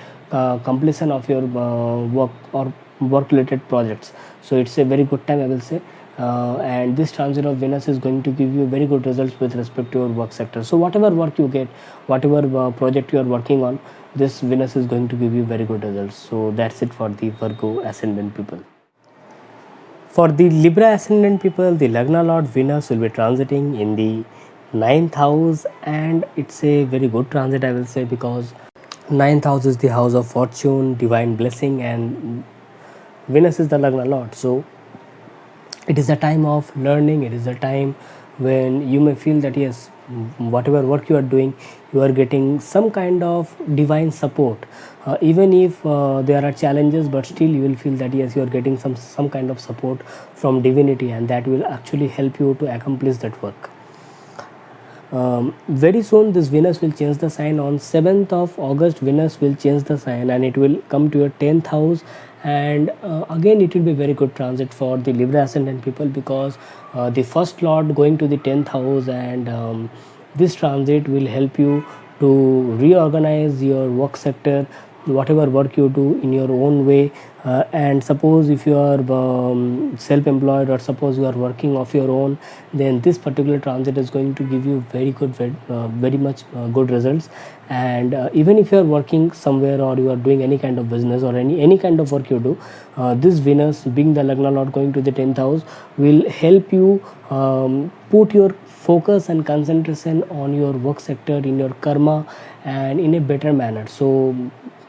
completion of your work or work related projects. So it's a very good time, I will say. And this transit of Venus is going to give you very good results with respect to your work sector. So whatever work you get, whatever project you are working on, this Venus is going to give you very good results. So that's it for the Virgo ascendant people. For the Libra ascendant people, the Lagna Lord Venus will be transiting in the 9th house, and it's a very good transit, I will say, because 9th house is the house of fortune, divine blessing, and Venus is the Lagna Lord. So it is a time of learning, it is a time when you may feel that yes, whatever work you are doing, you are getting some kind of divine support, even if there are challenges, but still you will feel that yes, you are getting some kind of support from divinity, and that will actually help you to accomplish that work. Very soon this Venus will change the sign. On 7th of August, Venus will change the sign and it will come to your 10th house, and again it will be very good transit for the Libra ascendant people, because the first lord going to the 10th house, and this transit will help you to reorganize your work sector, whatever work you do in your own way. And suppose if you are self-employed, or suppose you are working of your own, then this particular transit is going to give you very much good results. And even if you are working somewhere, or you are doing any kind of business, or any kind of work you do, this Venus being the Lagna Lord going to the 10th house will help you put your focus and concentration on your work sector, in your karma, and in a better manner. So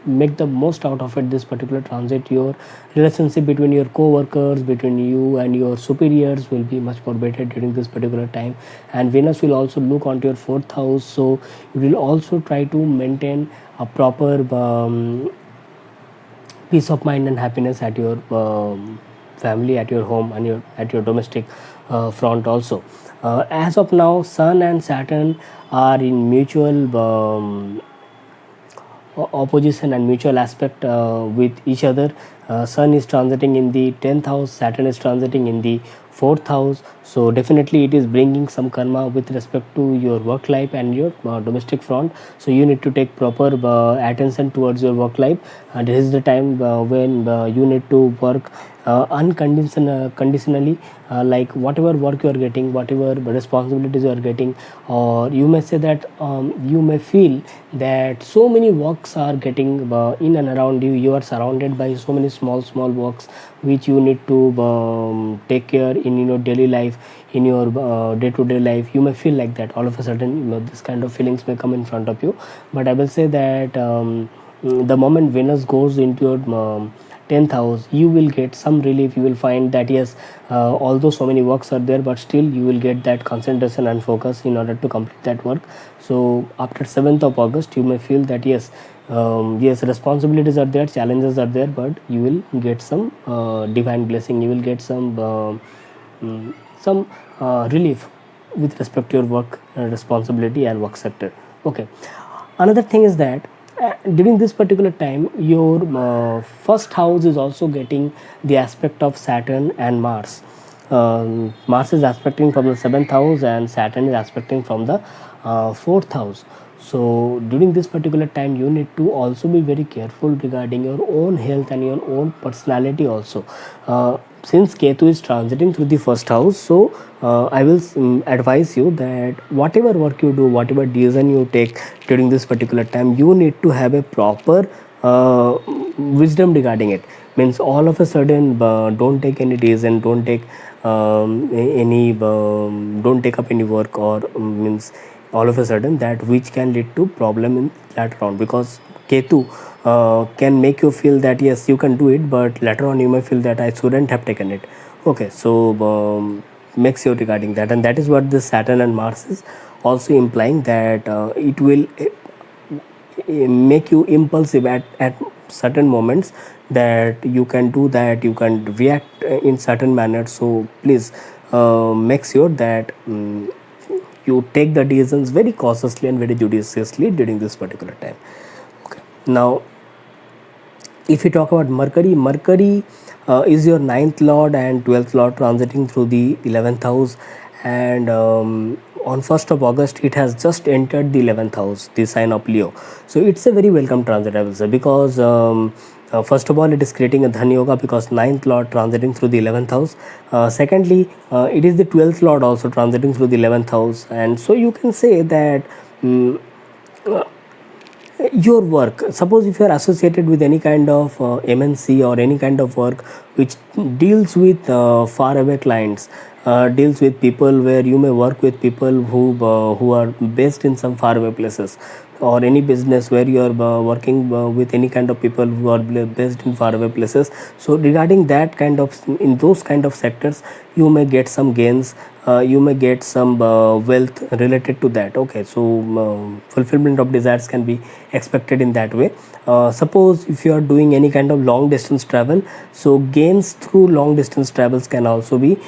make the most out of it, this particular transit. Your relationship between your co-workers, between you and your superiors will be much more better during this particular time. And Venus will also look onto your fourth house, so you will also try to maintain a proper peace of mind and happiness at your family, at your home, and at your domestic front also. As of now, Sun and Saturn are in mutual opposition and mutual aspect with each other. Sun is transiting in the 10th house, Saturn is transiting in the 4th house. So definitely it is bringing some karma with respect to your work life and your domestic front. So you need to take proper attention towards your work life. This is the time when you need to work unconditionally, like whatever work you are getting, whatever responsibilities you are getting, or you may say that you may feel that so many works are getting in and around you. You are surrounded by so many small works which you need to take care in your daily life, in your day-to-day life. You may feel like that all of a sudden, this kind of feelings may come in front of you. But I will say that the moment Venus goes into your 10th house, you will get some relief. You will find that yes, although so many works are there, but still you will get that concentration and focus in order to complete that work. So after 7th of August, you may feel that yes, yes, responsibilities are there, challenges are there, but you will get some divine blessing. You will get some relief with respect to your work responsibility and work sector. Okay. Another thing is that during this particular time, your first house is also getting the aspect of Saturn and Mars. Mars is aspecting from the 7th house and Saturn is aspecting from the 4th house. So during this particular time, you need to also be very careful regarding your own health and your own personality also. Since Ketu is transiting through the first house, so I will advise you that whatever work you do, whatever decision you take during this particular time, you need to have a proper wisdom regarding it. Means all of a sudden, don't take any decision, don't take don't take up any work, or means all of a sudden that which can lead to problem in later on, because Ketu can make you feel that yes, you can do it, but later on you may feel that I shouldn't have taken it. Okay, so make sure regarding that, and that is what this Saturn and Mars is also implying, that it will make you impulsive at certain moments, that you can do that, you can react in certain manner. So please make sure that you take the decisions very cautiously and very judiciously during this particular time. Okay. Now, if you talk about Mercury is your 9th lord and 12th lord, transiting through the 11th house, and on 1st of August it has just entered the 11th house, the sign of Leo. So it's a very welcome transit, I will say, because first of all, it is creating a Dhan Yoga, because 9th lord transiting through the 11th house. Secondly, it is the 12th lord also transiting through the 11th house, and so you can say that your work, suppose if you are associated with any kind of MNC or any kind of work which deals with far away clients, deals with people where you may work with people who are based in some far away places, or any business where you are working with any kind of people who are based in far away places. So regarding that kind of, in those kind of sectors, you may get some gains, you may get some wealth related to that. Okay, so fulfillment of desires can be expected in that way. Suppose if you are doing any kind of long distance travel, so gains through long distance travels can also be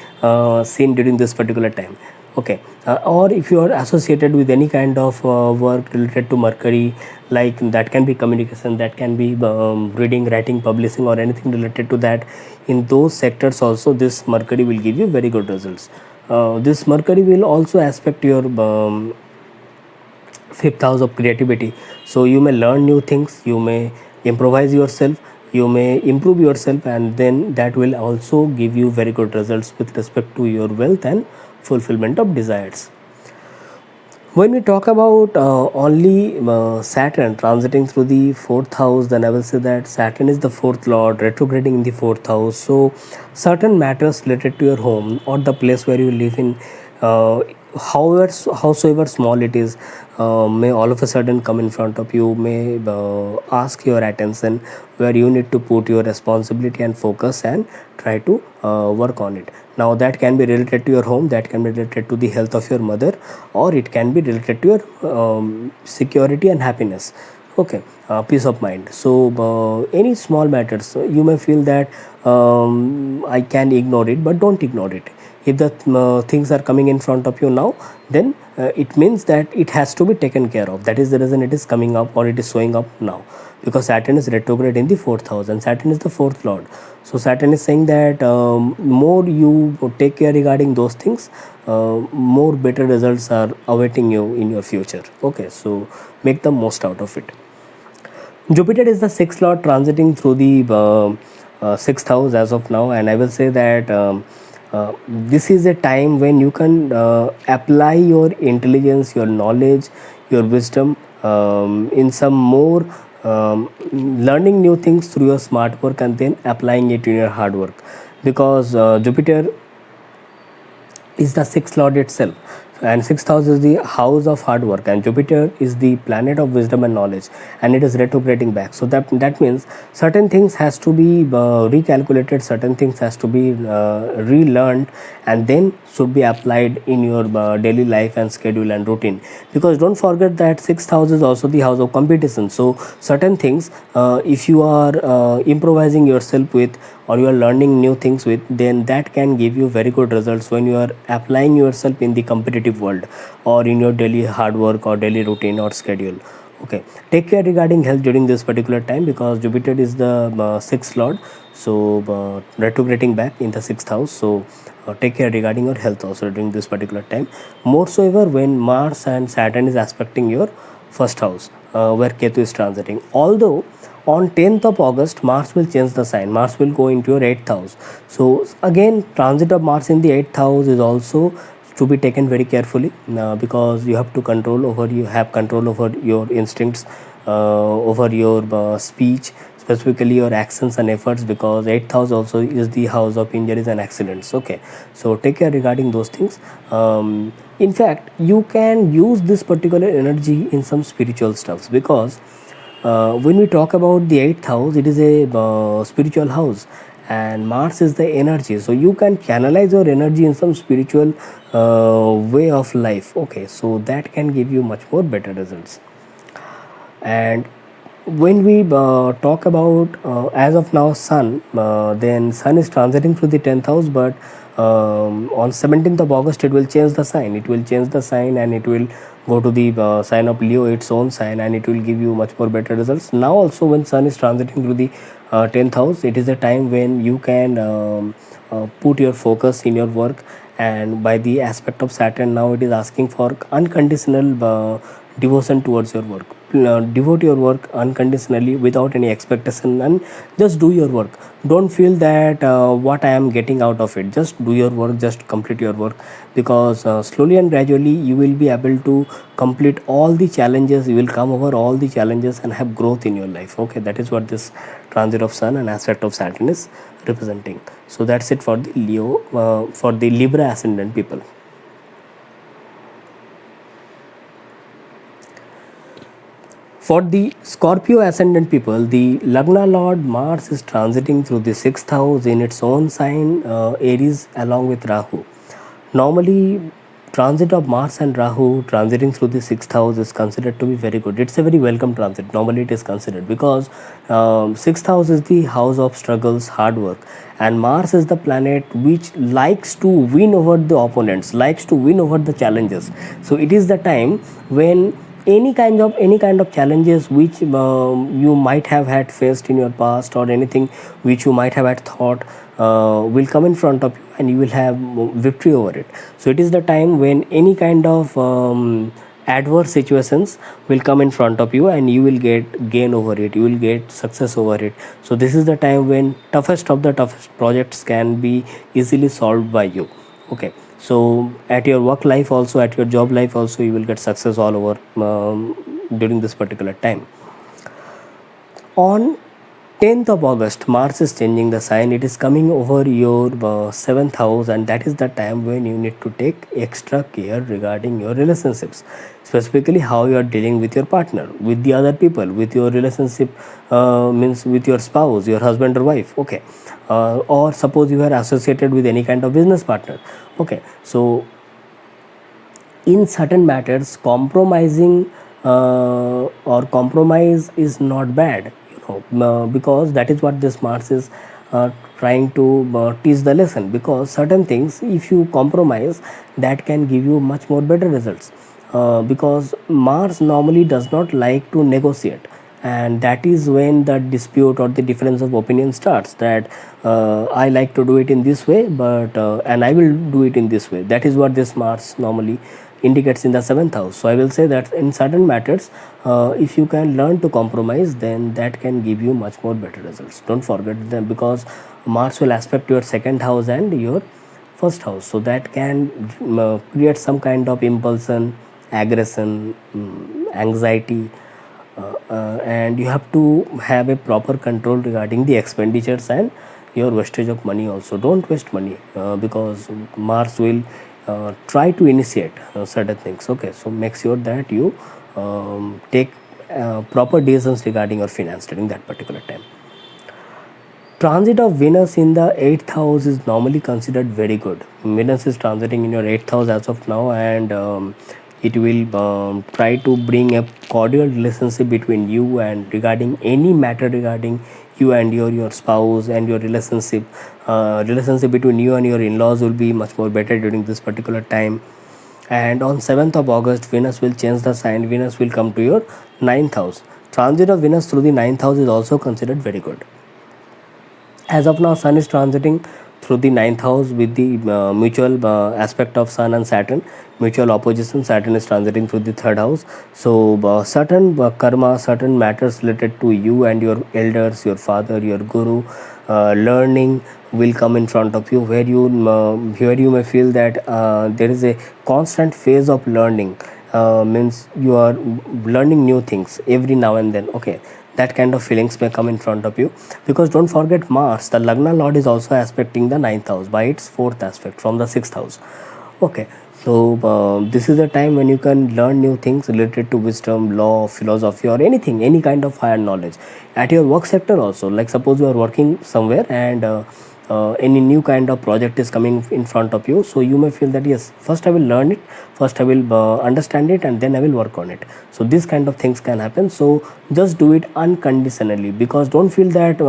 seen during this particular time. Okay, or if you are associated with any kind of work related to Mercury, like that can be communication, that can be reading, writing, publishing, or anything related to that, in those sectors also this Mercury will give you very good results. This Mercury will also aspect your 5th house of creativity, so you may learn new things, you may improvise yourself, you may improve yourself, and then that will also give you very good results with respect to your wealth and fulfillment of desires. When we talk about only Saturn transiting through the 4th house, then I will say that Saturn is the 4th lord retrograding in the 4th house. So certain matters related to your home or the place where you live in, howsoever small it is, may all of a sudden come in front of you, may ask your attention, where you need to put your responsibility and focus and try to work on it. Now that can be related to your home, that can be related to the health of your mother, or it can be related to your security and happiness. Okay, peace of mind. So any small matters, you may feel that I can ignore it, but don't ignore it. If the things are coming in front of you now, then it means that it has to be taken care of. That is the reason it is coming up, or it is showing up now, because Saturn is retrograde in the 4th house, and Saturn is the 4th lord. So Saturn is saying that more you take care regarding those things, more better results are awaiting you in your future. Okay, so make the most out of it. Jupiter is the 6th lord, transiting through the 6th house as of now, and I will say that this is a time when you can apply your intelligence, your knowledge, your wisdom in some more learning new things through your smart work, and then applying it in your hard work, because Jupiter is the 6th lord itself, and 6th house is the house of hard work, and Jupiter is the planet of wisdom and knowledge, and it is retrograding back. So that means certain things has to be recalculated, certain things has to be relearned, and then should be applied in your daily life and schedule and routine. Because don't forget that 6th house is also the house of competition. So certain things, if you are improvising yourself with, or you are learning new things with, then that can give you very good results when you are applying yourself in the competitive world, or in your daily hard work or daily routine or schedule. Okay, take care regarding health during this particular time, because Jupiter is the 6th lord, so retrograding back in the 6th house. So take care regarding your health also during this particular time, more so ever when Mars and Saturn is aspecting your first house, where Ketu is transiting. Although on 10th of August, Mars will change the sign. Mars will go into your 8th house. So again, transit of Mars in the 8th house is also to be taken very carefully, because you have control over your instincts, over your speech, specifically your actions and efforts, because 8th house also is the house of injuries and accidents. Okay, so take care regarding those things. In fact, you can use this particular energy in some spiritual stuffs, because when we talk about the 8th house, it is a spiritual house, and Mars is the energy, so you can canalize your energy in some spiritual way of life. Okay, so that can give you much more better results. And when we talk about as of now Sun, then Sun is transiting through the 10th house, but on 17th of August it will change the sign. And it will go to the sign of Leo, its own sign, and it will give you much more better results. Now also, when Sun is transiting through the 10th house, it is a time when you can put your focus in your work, and by the aspect of Saturn, now it is asking for unconditional devotion towards your work. Devote your work unconditionally without any expectation, and just do your work. Don't feel that what I am getting out of it. Just do your work, just complete your work, because slowly and gradually you will be able to complete all the challenges. You will come over all the challenges and have growth in your life. Okay, that is what this transit of Sun and aspect of Saturn is representing. So that's it for the for the Libra ascendant people. For the Scorpio ascendant people, the Lagna Lord Mars is transiting through the 6th house in its own sign, Aries, along with Rahu. Normally, transit of Mars and Rahu transiting through the 6th house is considered to be very good. It's a very welcome transit. Normally, it is considered, because 6th house is the house of struggles, hard work, and Mars is the planet which likes to win over the opponents, likes to win over the challenges. So it is the time when any kind of challenges which you might have had faced in your past, or anything which you might have had thought will come in front of you, and you will have victory over it. So it is the time when any kind of adverse situations will come in front of you, and you will gain over it, you will get success over it. So this is the time when toughest of the toughest projects can be easily solved by you. Okay, so at your work life also, at your job life also, you will get success all over during this particular time. On 10th of August, Mars is changing the sign. It is coming over your 7th house, and that is the time when you need to take extra care regarding your relationships, specifically how you are dealing with your partner, with the other people, with your relationship, means with your spouse, your husband or wife. Okay, or suppose you are associated with any kind of business partner. Okay, so in certain matters, compromising or compromise is not bad, because that is what this Mars is trying to teach the lesson. Because certain things, if you compromise, that can give you much more better results, because Mars normally does not like to negotiate, and that is when the dispute or the difference of opinion starts, that I like to do it in this way, but and I will do it in this way. That is what this Mars normally indicates in the 7th house. So I will say that in certain matters, if you can learn to compromise, then that can give you much more better results. Don't forget them, because Mars will aspect your 2nd house and your 1st house, so that can create some kind of impulsion, aggression, anxiety, and you have to have a proper control regarding the expenditures and your wastage of money also. Don't waste money, because Mars will try to initiate certain things. Okay, so make sure that you take proper decisions regarding your finance during that particular time. Transit of Venus in the 8th house is normally considered very good. Venus is transiting in your 8th house as of now, and it will try to bring a cordial relationship between you, and regarding any matter regarding you and your spouse and your relationship between you and your in-laws will be much more better during this particular time. And on 7th of August, Venus will change the sign. Venus will come to your 9th house. Transit of Venus through the 9th house is also considered very good. As of now, Sun is transiting through the 9th house with the mutual aspect of Sun and Saturn, mutual opposition. Saturn is transiting through the 3rd house. So certain karma, certain matters related to you and your elders, your father, your guru, learning will come in front of you, where you may feel that there is a constant phase of learning, means you are learning new things every now and then. Okay, that kind of feelings may come in front of you, because don't forget, Mars, the Lagna Lord, is also aspecting the 9th house by its 4th aspect from the 6th house. Okay, so this is the time when you can learn new things related to wisdom, law, philosophy, or anything, any kind of higher knowledge at your work sector also. Like suppose you are working somewhere, and any new kind of project is coming in front of you, so you may feel that yes, first I will learn it, first I will understand it, and then I will work on it. So this kind of things can happen. So just do it unconditionally, because don't feel that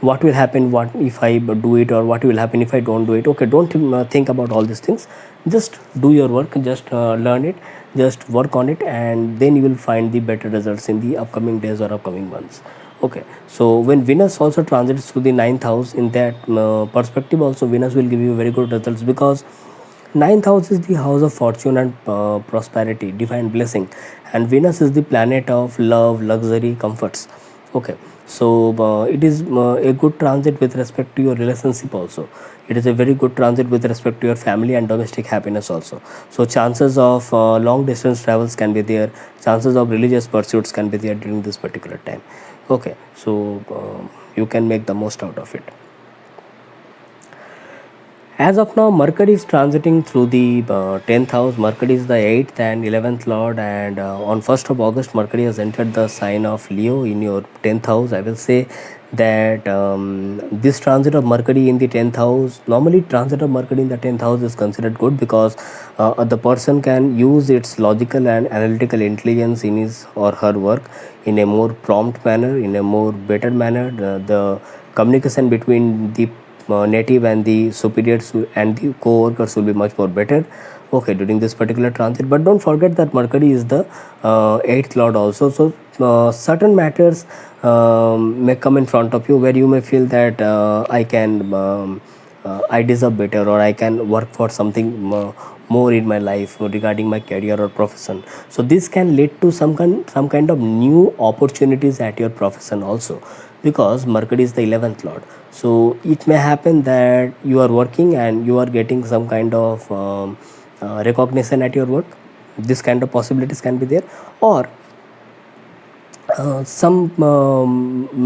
what will happen, what if I do it, or what will happen if I don't do it. Okay, don't think about all these things. Just do your work, just learn it, just work on it, and then you will find the better results in the upcoming days or upcoming months. Okay, so when Venus also transits through the 9th house, in that perspective also, Venus will give you very good results, because 9th house is the house of fortune and prosperity, divine blessing, and Venus is the planet of love, luxury, comforts. Okay, so it is a good transit with respect to your relationship also. It is a very good transit with respect to your family and domestic happiness also. So chances of long distance travels can be there, chances of religious pursuits can be there during this particular time. Okay, so you can make the most out of it. As of now, Mercury is transiting through the 10th house. Mercury is the 8th and 11th lord, and on 1st of August, Mercury has entered the sign of Leo in your 10th house. I will say that this transit of Mercury in the 10th house, normally transit of Mercury in the 10th house is considered good, because the person can use its logical and analytical intelligence in his or her work in a more prompt manner, in a more better manner. The communication between the native and the superiors and the co-workers will be much more better, okay, during this particular transit. But don't forget that Mercury is the 8th lord also. So certain matters may come in front of you, where you may feel that I deserve better, or I can work for something more in my life regarding my career or profession. So this can lead to some kind of new opportunities at your profession also, because Mercury is the 11th lord. So it may happen that you are working and you are getting some kind of recognition at your work. This kind of possibilities can be there. Or some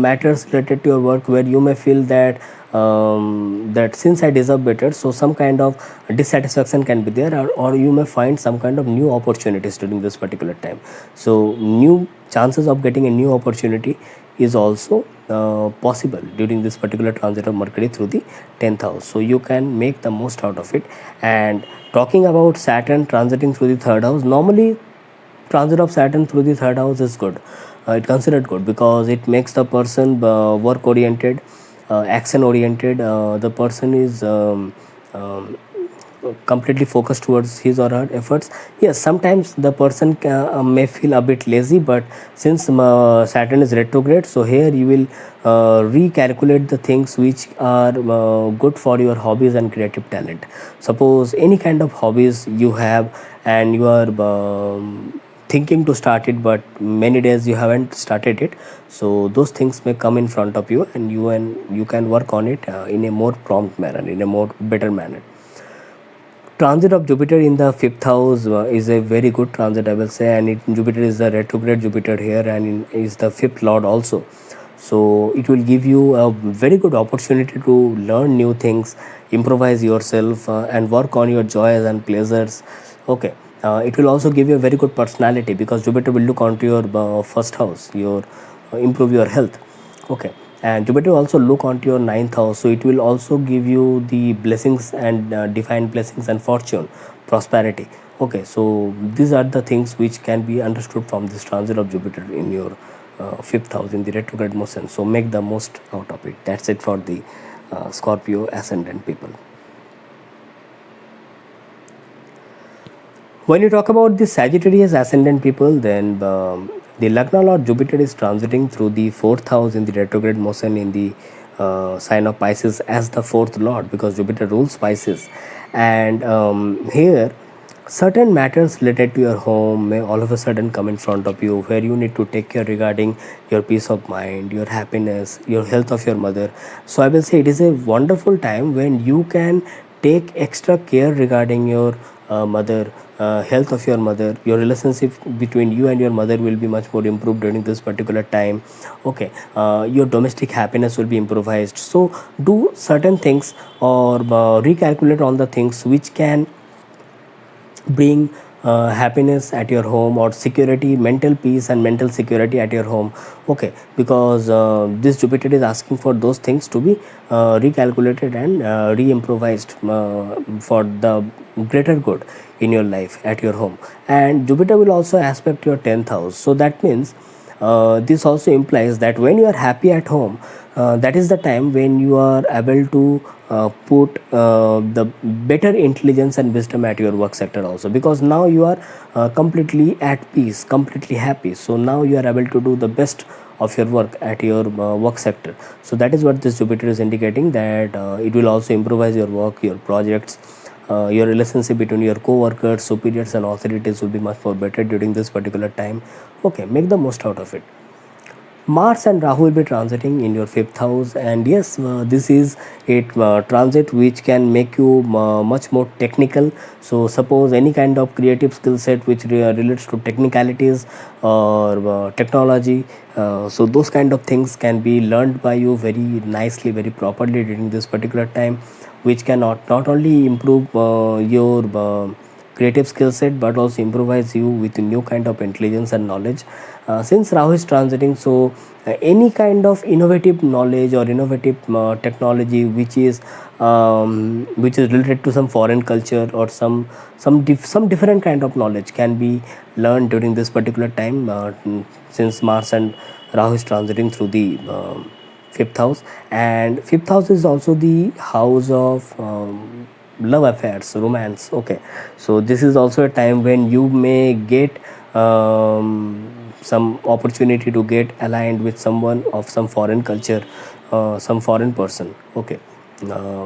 matters related to your work where you may feel that that since I deserve better, so some kind of dissatisfaction can be there, or you may find some kind of new opportunities during this particular time. So new chances of getting a new opportunity is also possible during this particular transit of Mercury through the 10th house. So you can make the most out of it. And talking about Saturn transiting through the third house, normally transit of Saturn through the third house is good. It considered good because it makes the person work oriented, action oriented. The person is completely focused towards his or her efforts. Yes, sometimes the person may feel a bit lazy, but since Saturn is retrograde, so here you will recalculate the things which are good for your hobbies and creative talent. Suppose any kind of hobbies you have and you are thinking to start it, but many days you haven't started it, so those things may come in front of you, and you can work on it in a more prompt manner, in a more better manner. Transit of Jupiter in the fifth house is a very good transit, I will say, and Jupiter is the retrograde Jupiter here, and is the fifth lord also. So it will give you a very good opportunity to learn new things, improvise yourself, and work on your joys and pleasures. Okay. It will also give you a very good personality because Jupiter will look onto your first house, your improve your health. Okay. And Jupiter also look onto your ninth house, so it will also give you the blessings and divine blessings and fortune, prosperity. Okay, so these are the things which can be understood from this transit of Jupiter in your fifth house in the retrograde motion. So make the most out of it. That's it for the Scorpio ascendant people. When you talk about the Sagittarius ascendant people, then the Lagna Lord Jupiter is transiting through the fourth house in the retrograde motion in the sign of Pisces as the fourth lord, because Jupiter rules Pisces. And here, certain matters related to your home may all of a sudden come in front of you, where you need to take care regarding your peace of mind, your happiness, your health of your mother. So I will say it is a wonderful time when you can take extra care regarding your mother, health of your mother. Your relationship between you and your mother will be much more improved during this particular time. Okay. Your domestic happiness will be improvised. So do certain things, or recalculate on the things which can bring happiness at your home, or security, mental peace and mental security at your home. Okay, because this Jupiter is asking for those things to be recalculated and re-improvised for the greater good in your life at your home. And Jupiter will also aspect your 10th house, so that means this also implies that when you are happy at home, that is the time when you are able to put the better intelligence and wisdom at your work sector also, because now you are completely at peace, completely happy. So now you are able to do the best of your work at your work sector. So that is what this Jupiter is indicating, that it will also improvise your work, your projects, your relationship between your co-workers, superiors and authorities will be much more better during this particular time. Okay, make the most out of it. Mars and Rahu will be transiting in your fifth house, and yes, this is a transit which can make you much more technical. So suppose any kind of creative skill set which relates to technicalities or technology, so those kind of things can be learned by you very nicely, very properly during this particular time, which can not only improve your creative skill set, but also improvise you with new kind of intelligence and knowledge. Since Rahu is transiting, so any kind of innovative knowledge or innovative technology which is related to some foreign culture, or some different kind of knowledge can be learned during this particular time, since Mars and Rahu is transiting through the fifth house. And fifth house is also the house of love affairs, romance. Okay, so this is also a time when you may get some opportunity to get aligned with someone of some foreign culture, some foreign person. Okay,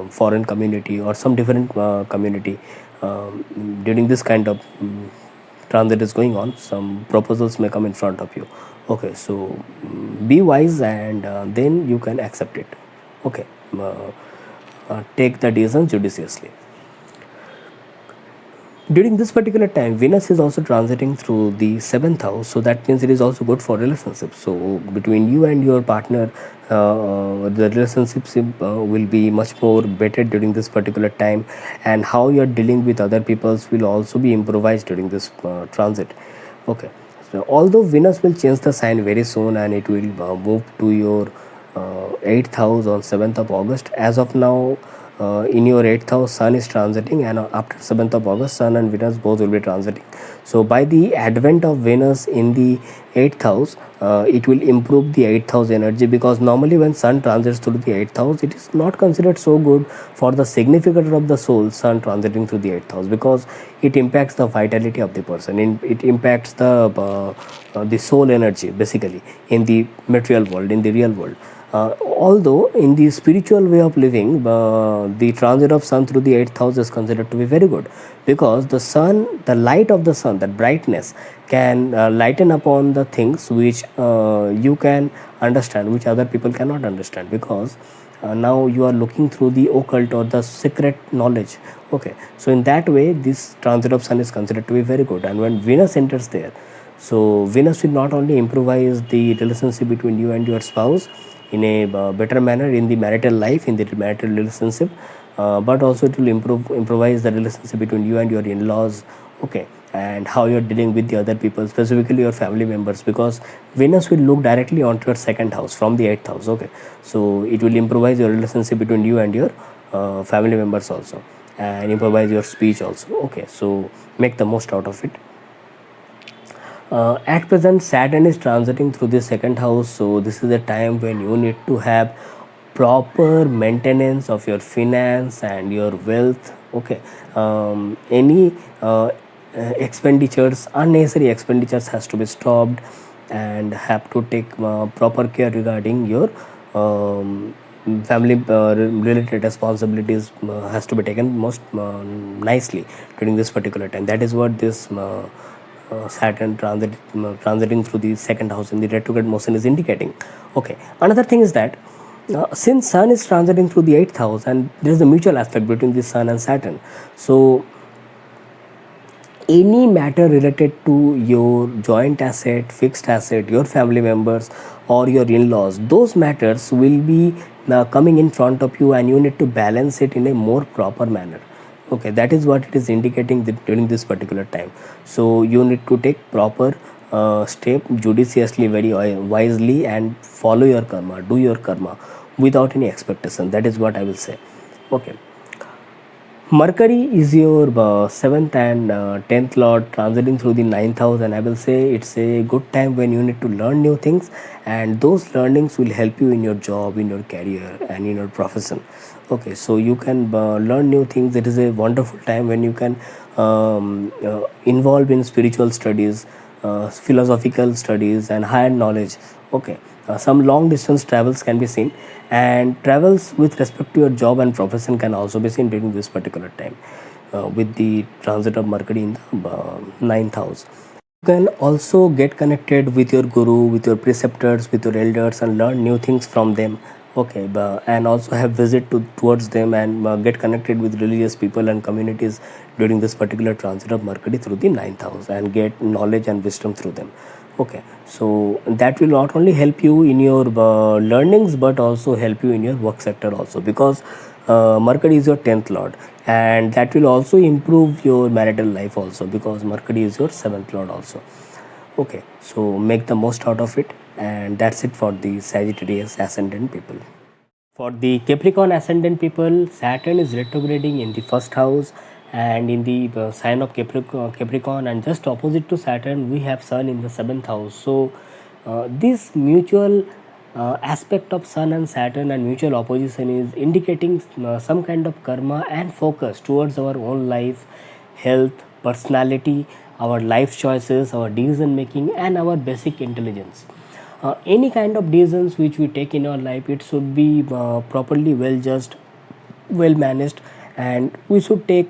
foreign community or some different community. During this kind of transit is going on, some proposals may come in front of you. Okay, so be wise, and then you can accept it. Okay, take the decision judiciously. During this particular time, Venus is also transiting through the seventh house, so that means it is also good for relationships. So between you and your partner, the relationships will be much more better during this particular time, and how you are dealing with other peoples will also be improvised during this transit. Okay, so although Venus will change the sign very soon, and it will move to your 8th house on 7th of August. As of now, in your 8th house, Sun is transiting, and after 7th of August, Sun and Venus both will be transiting. So by the advent of Venus in the 8th house, it will improve the 8th house energy, because normally when Sun transits through the 8th house, it is not considered so good for the significator of the soul, Sun transiting through the 8th house, because it impacts the vitality of the person. It impacts the soul energy basically in the material world, in the real world. Although in the spiritual way of living, the transit of Sun through the 8th house is considered to be very good, because the Sun, the light of the Sun, that brightness can lighten upon the things which you can understand, which other people cannot understand, because now you are looking through the occult or the secret knowledge. Okay, so in that way, this transit of Sun is considered to be very good. And when Venus enters there, so Venus will not only improvise the relationship between you and your spouse in a better manner in the marital life, in the marital relationship, but also it will improvise the relationship between you and your in-laws. Okay, and how you're dealing with the other people, specifically your family members, because Venus will look directly onto your second house from the 8th house. Okay, so it will improvise your relationship between you and your family members also, and improvise your speech also. Okay, so make the most out of it. At present, Saturn is transiting through the second house, so this is the time when you need to have proper maintenance of your finance and your wealth. Okay, any expenditures, unnecessary expenditures, has to be stopped, and have to take proper care regarding your family related responsibilities, has to be taken most nicely during this particular time. That is what this Saturn transiting through the second house in the retrograde motion is indicating. Okay, another thing is that since Sun is transiting through the 8th house, and there is a mutual aspect between the Sun and Saturn, so any matter related to your joint asset, fixed asset, your family members, or your in-laws, those matters will be coming in front of you, and you need to balance it in a more proper manner. Okay, that is what it is indicating during this particular time. So you need to take proper step judiciously, very wisely, and follow your karma, do your karma without any expectation. That is what I will say. Okay, Mercury is your 7th and 10th lord, transiting through the 9th house, and I will say it's a good time when you need to learn new things, and those learnings will help you in your job, in your career, and in your profession. Okay, so you can learn new things. It is a wonderful time when you can involve in spiritual studies, philosophical studies, and higher knowledge. Okay, some long distance travels can be seen, and travels with respect to your job and profession can also be seen during this particular time, with the transit of Mercury in the 9th house. You can also get connected with your guru, with your preceptors, with your elders, and learn new things from them. Okay, and also have visit towards them, and get connected with religious people and communities during this particular transit of Mercury through the 9th house, and get knowledge and wisdom through them. Okay, so that will not only help you in your learnings, but also help you in your work sector also, because Mercury is your 10th lord, and that will also improve your marital life also, because Mercury is your 7th lord also. Okay, so make the most out of it, and that's it for the Sagittarius ascendant people. For the Capricorn ascendant people, Saturn is retrograding in the first house, and in the sign of Capricorn, and just opposite to Saturn, we have Sun in the 7th house. So, this mutual aspect of Sun and Saturn and mutual opposition is indicating some kind of karma and focus towards our own life, health, personality, our life choices, our decision making, and our basic intelligence. Any kind of decisions which we take in our life, it should be properly well judged, well managed, and we should take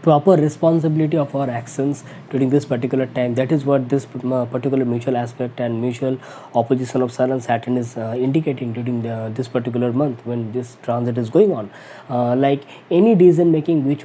proper responsibility of our actions during this particular time. That is what this particular mutual aspect and mutual opposition of Sun and Saturn is indicating during this particular month when this transit is going on. Like any decision making which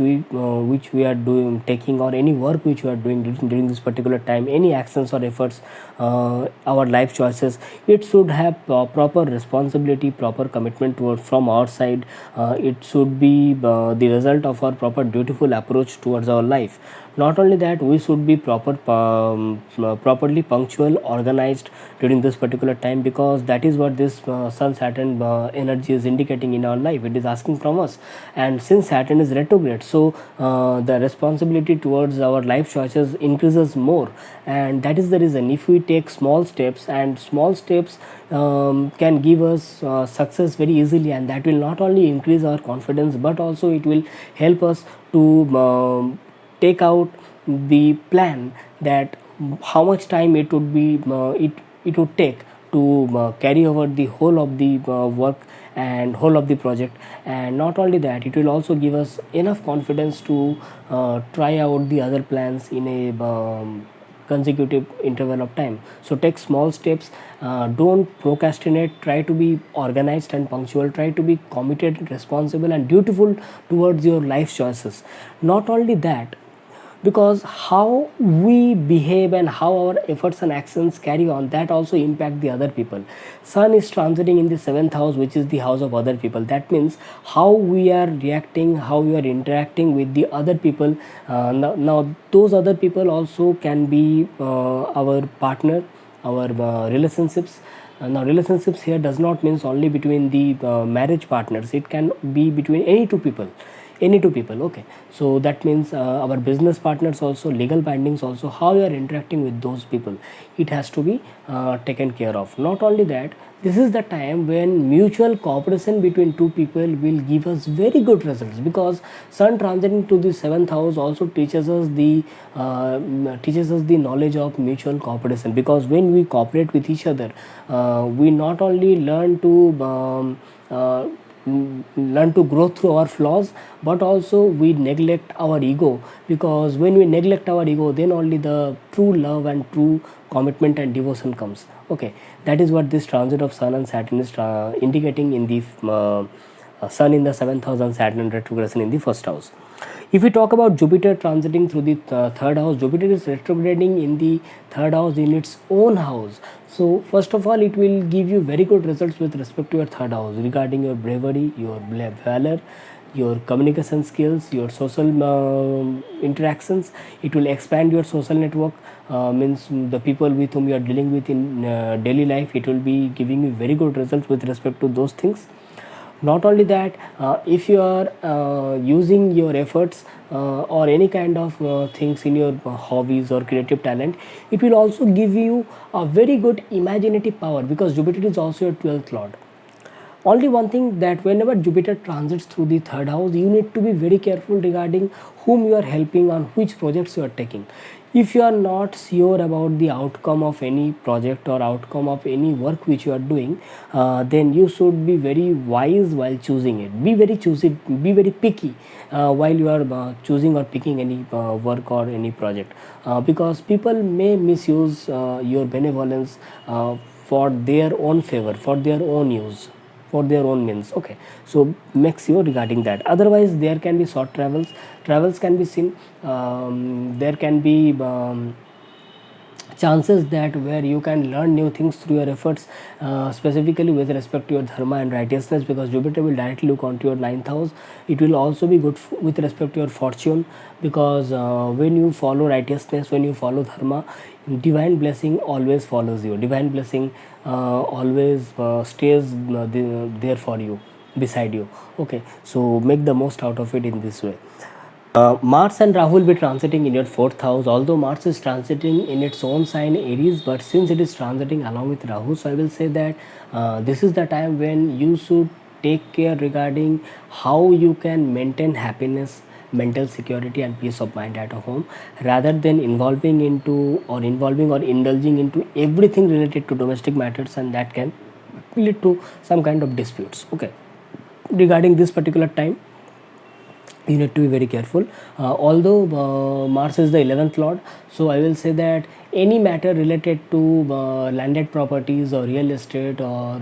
we are doing, taking, or any work which we are doing during this particular time, any actions or efforts, our life choices, it should have proper responsibility, proper commitment from our side. It should be the result of our proper dutiful approach towards our life. Not only that, we should be properly punctual, organized during this particular time, because that is what this Sun Saturn energy is indicating in our life. It is asking from us, and since Saturn is retrograde, so the responsibility towards our life choices increases more, and that is the reason if we take small steps, and small steps can give us success very easily, and that will not only increase our confidence, but also it will help us to take out the plan that how much time it would be it would take to carry over the whole of the work and whole of the project. And not only that, it will also give us enough confidence to try out the other plans in a consecutive interval of time. So take small steps, don't procrastinate, try to be organized and punctual, try to be committed, responsible, and dutiful towards your life choices. Not only that, because how we behave and how our efforts and actions carry on, that also impact the other people. Sun is transiting in the seventh house, which is the house of other people. That means how we are reacting, how we are interacting with the other people. Now those other people also can be our partner, our relationships. Now relationships here does not means only between the marriage partners, it can be between any two people, okay. So that means our business partners also, legal bindings also, how you are interacting with those people, it has to be taken care of. Not only that, this is the time when mutual cooperation between two people will give us very good results, because Sun transiting to the seventh house also teaches us the knowledge of mutual cooperation, because when we cooperate with each other, we not only learn to grow through our flaws, but also we neglect our ego, because when we neglect our ego, then only the true love and true commitment and devotion comes, okay. That is what this transit of Sun and Saturn is indicating in the Sun in the 7th house and Saturn retrogression in the 1st house. If we talk about Jupiter transiting through the 3rd house, Jupiter is retrograding in the 3rd house in its own house. So first of all, it will give you very good results with respect to your 3rd house regarding your bravery, your valor, your communication skills, your social interactions. It will expand your social network, means the people with whom you are dealing with in daily life. It will be giving you very good results with respect to those things. Not only that, if you are using your efforts or any kind of things in your hobbies or creative talent, it will also give you a very good imaginative power, because Jupiter is also your 12th lord. Only one thing, that whenever Jupiter transits through the 3rd house, you need to be very careful regarding whom you are helping and which projects you are taking. If you are not sure about the outcome of any project or outcome of any work which you are doing, then you should be very wise while choosing it. Be very choosy, be very picky while you are choosing or picking any work or any project, because people may misuse your benevolence for their own favor, for their own use, for their own means, okay. So make sure regarding that. Otherwise, there can be short travels can be seen. There can be chances that where you can learn new things through your efforts, specifically with respect to your dharma and righteousness, because Jupiter will directly look onto your 9th house. It will also be good with respect to your fortune, because when you follow righteousness, when you follow dharma, divine blessing always follows you. Divine blessing always stays there for you, beside you, okay. So make the most out of it in this way. Mars and Rahu will be transiting in your 4th house. Although Mars is transiting in its own sign Aries, but since it is transiting along with Rahu, so I will say that this is the time when you should take care regarding how you can maintain happiness, mental security, and peace of mind at a home, rather than involving or indulging into everything related to domestic matters, and that can lead to some kind of disputes, okay. Regarding this particular time, you need to be very careful. Although Mars is the 11th lord, so I will say that any matter related to landed properties or real estate or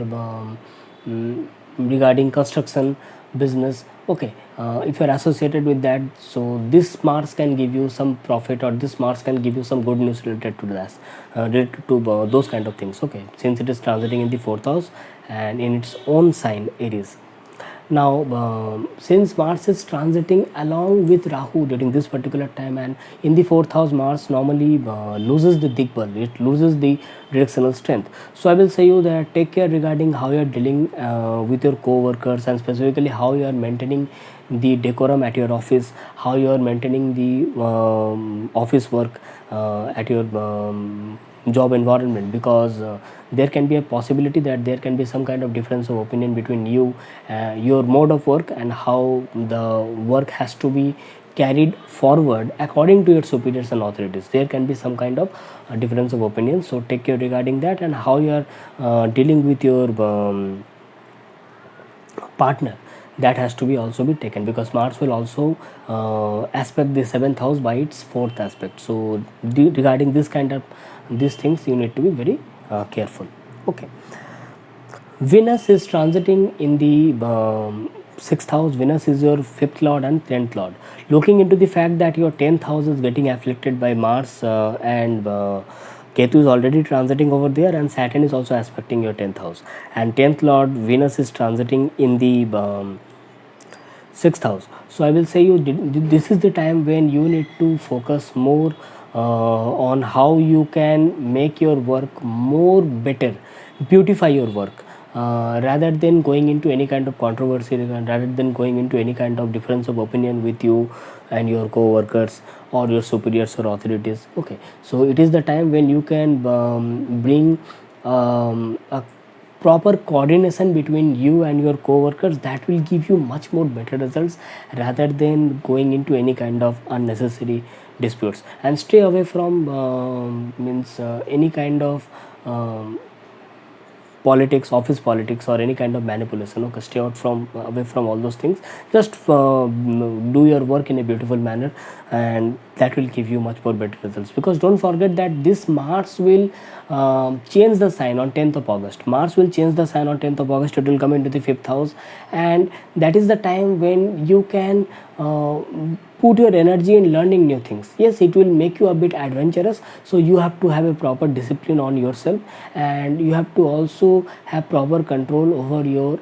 mm, regarding construction business, okay, if you are associated with that, so this Mars can give you some profit, or this Mars can give you some good news related to that, related to those kind of things, okay, since it is transiting in the 4th house and in its own sign Aries. Now, since Mars is transiting along with Rahu during this particular time, and in the 4th house, Mars normally loses the digbal, it loses the directional strength. So, I will say you that take care regarding how you are dealing with your co-workers, and specifically how you are maintaining the decorum at your office, how you are maintaining the office work at your job environment, because there can be a possibility that there can be some kind of difference of opinion between you, your mode of work, and how the work has to be carried forward according to your superiors and authorities. There can be some kind of difference of opinion, so take care regarding that, and how you are dealing with your partner, that has to be also be taken, because Mars will also aspect the 7th house by its 4th aspect. So regarding this kind of these things, you need to be very careful. Okay, Venus is transiting in the 6th house. Venus is your 5th lord and 10th lord. Looking into the fact that your 10th house is getting afflicted by Mars, and Ketu is already transiting over there, and Saturn is also aspecting your 10th house, and 10th lord Venus is transiting in the 6th house. So I will say you this is the time when you need to focus more on how you can make your work more better, beautify your work, rather than going into any kind of controversy, rather than going into any kind of difference of opinion with you and your co-workers or your superiors or authorities. Okay, so it is the time when you can bring a proper coordination between you and your co-workers, that will give you much more better results, rather than going into any kind of unnecessary disputes. And stay away from means any kind of politics, office politics, or any kind of manipulation. Okay, stay out from away from all those things. Just do your work in a beautiful manner, and that will give you much more better results. Because don't forget that this Mars will change the sign on 10th of August. Mars will change the sign on 10th of August. It will come into the 5th house, and that is the time when you can put your energy in learning new things. Yes, it will make you a bit adventurous, so you have to have a proper discipline on yourself, and you have to also have proper control over your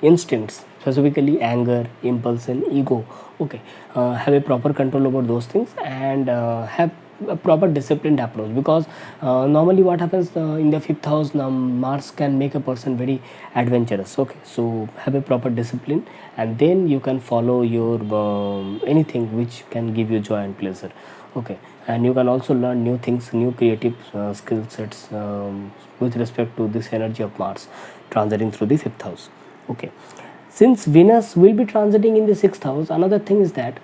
instincts, specifically anger, impulse, and ego. Okay, have a proper control over those things, and have a proper disciplined approach, because normally what happens in the 5th house, Mars can make a person very adventurous. Okay, so have a proper discipline, and then you can follow your anything which can give you joy and pleasure. Okay, and you can also learn new things, new creative skill sets with respect to this energy of Mars transiting through the 5th house. Okay, since Venus will be transiting in the 6th house, another thing is that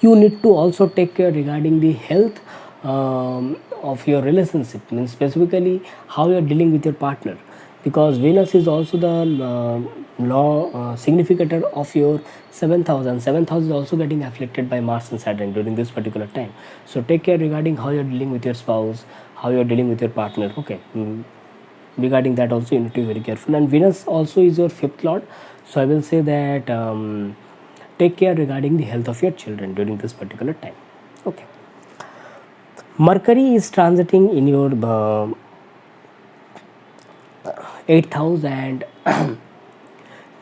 you need to also take care regarding the health of your relationship, means specifically how you are dealing with your partner, because Venus is also the significator of your 7th house, and 7th house is also getting afflicted by Mars and Saturn during this particular time. So take care regarding how you are dealing with your spouse, how you are dealing with your partner. Okay, regarding that also you need to be very careful. And Venus also is your 5th lord, so I will say that take care regarding the health of your children during this particular time. Okay, Mercury is transiting in your 8th house, and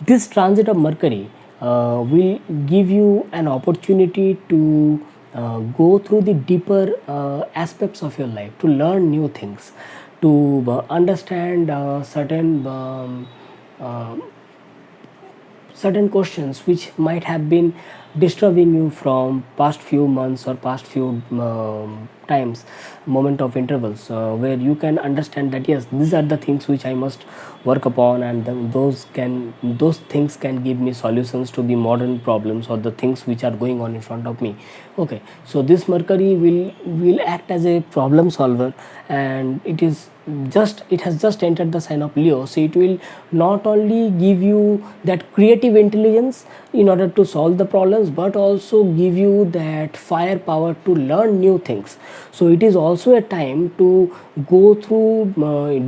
this transit of Mercury will give you an opportunity to go through the deeper aspects of your life, to learn new things, to understand certain questions which might have been disturbing you from past few months or past few times, moment of intervals, where you can understand that yes, these are the things which I must work upon, and then those things can give me solutions to the modern problems or the things which are going on in front of me. Okay, so this Mercury will act as a problem solver, and it has just entered the sign of Leo, so it will not only give you that creative intelligence in order to solve the problems, but also give you that firepower to learn new things. So it is also a time to go through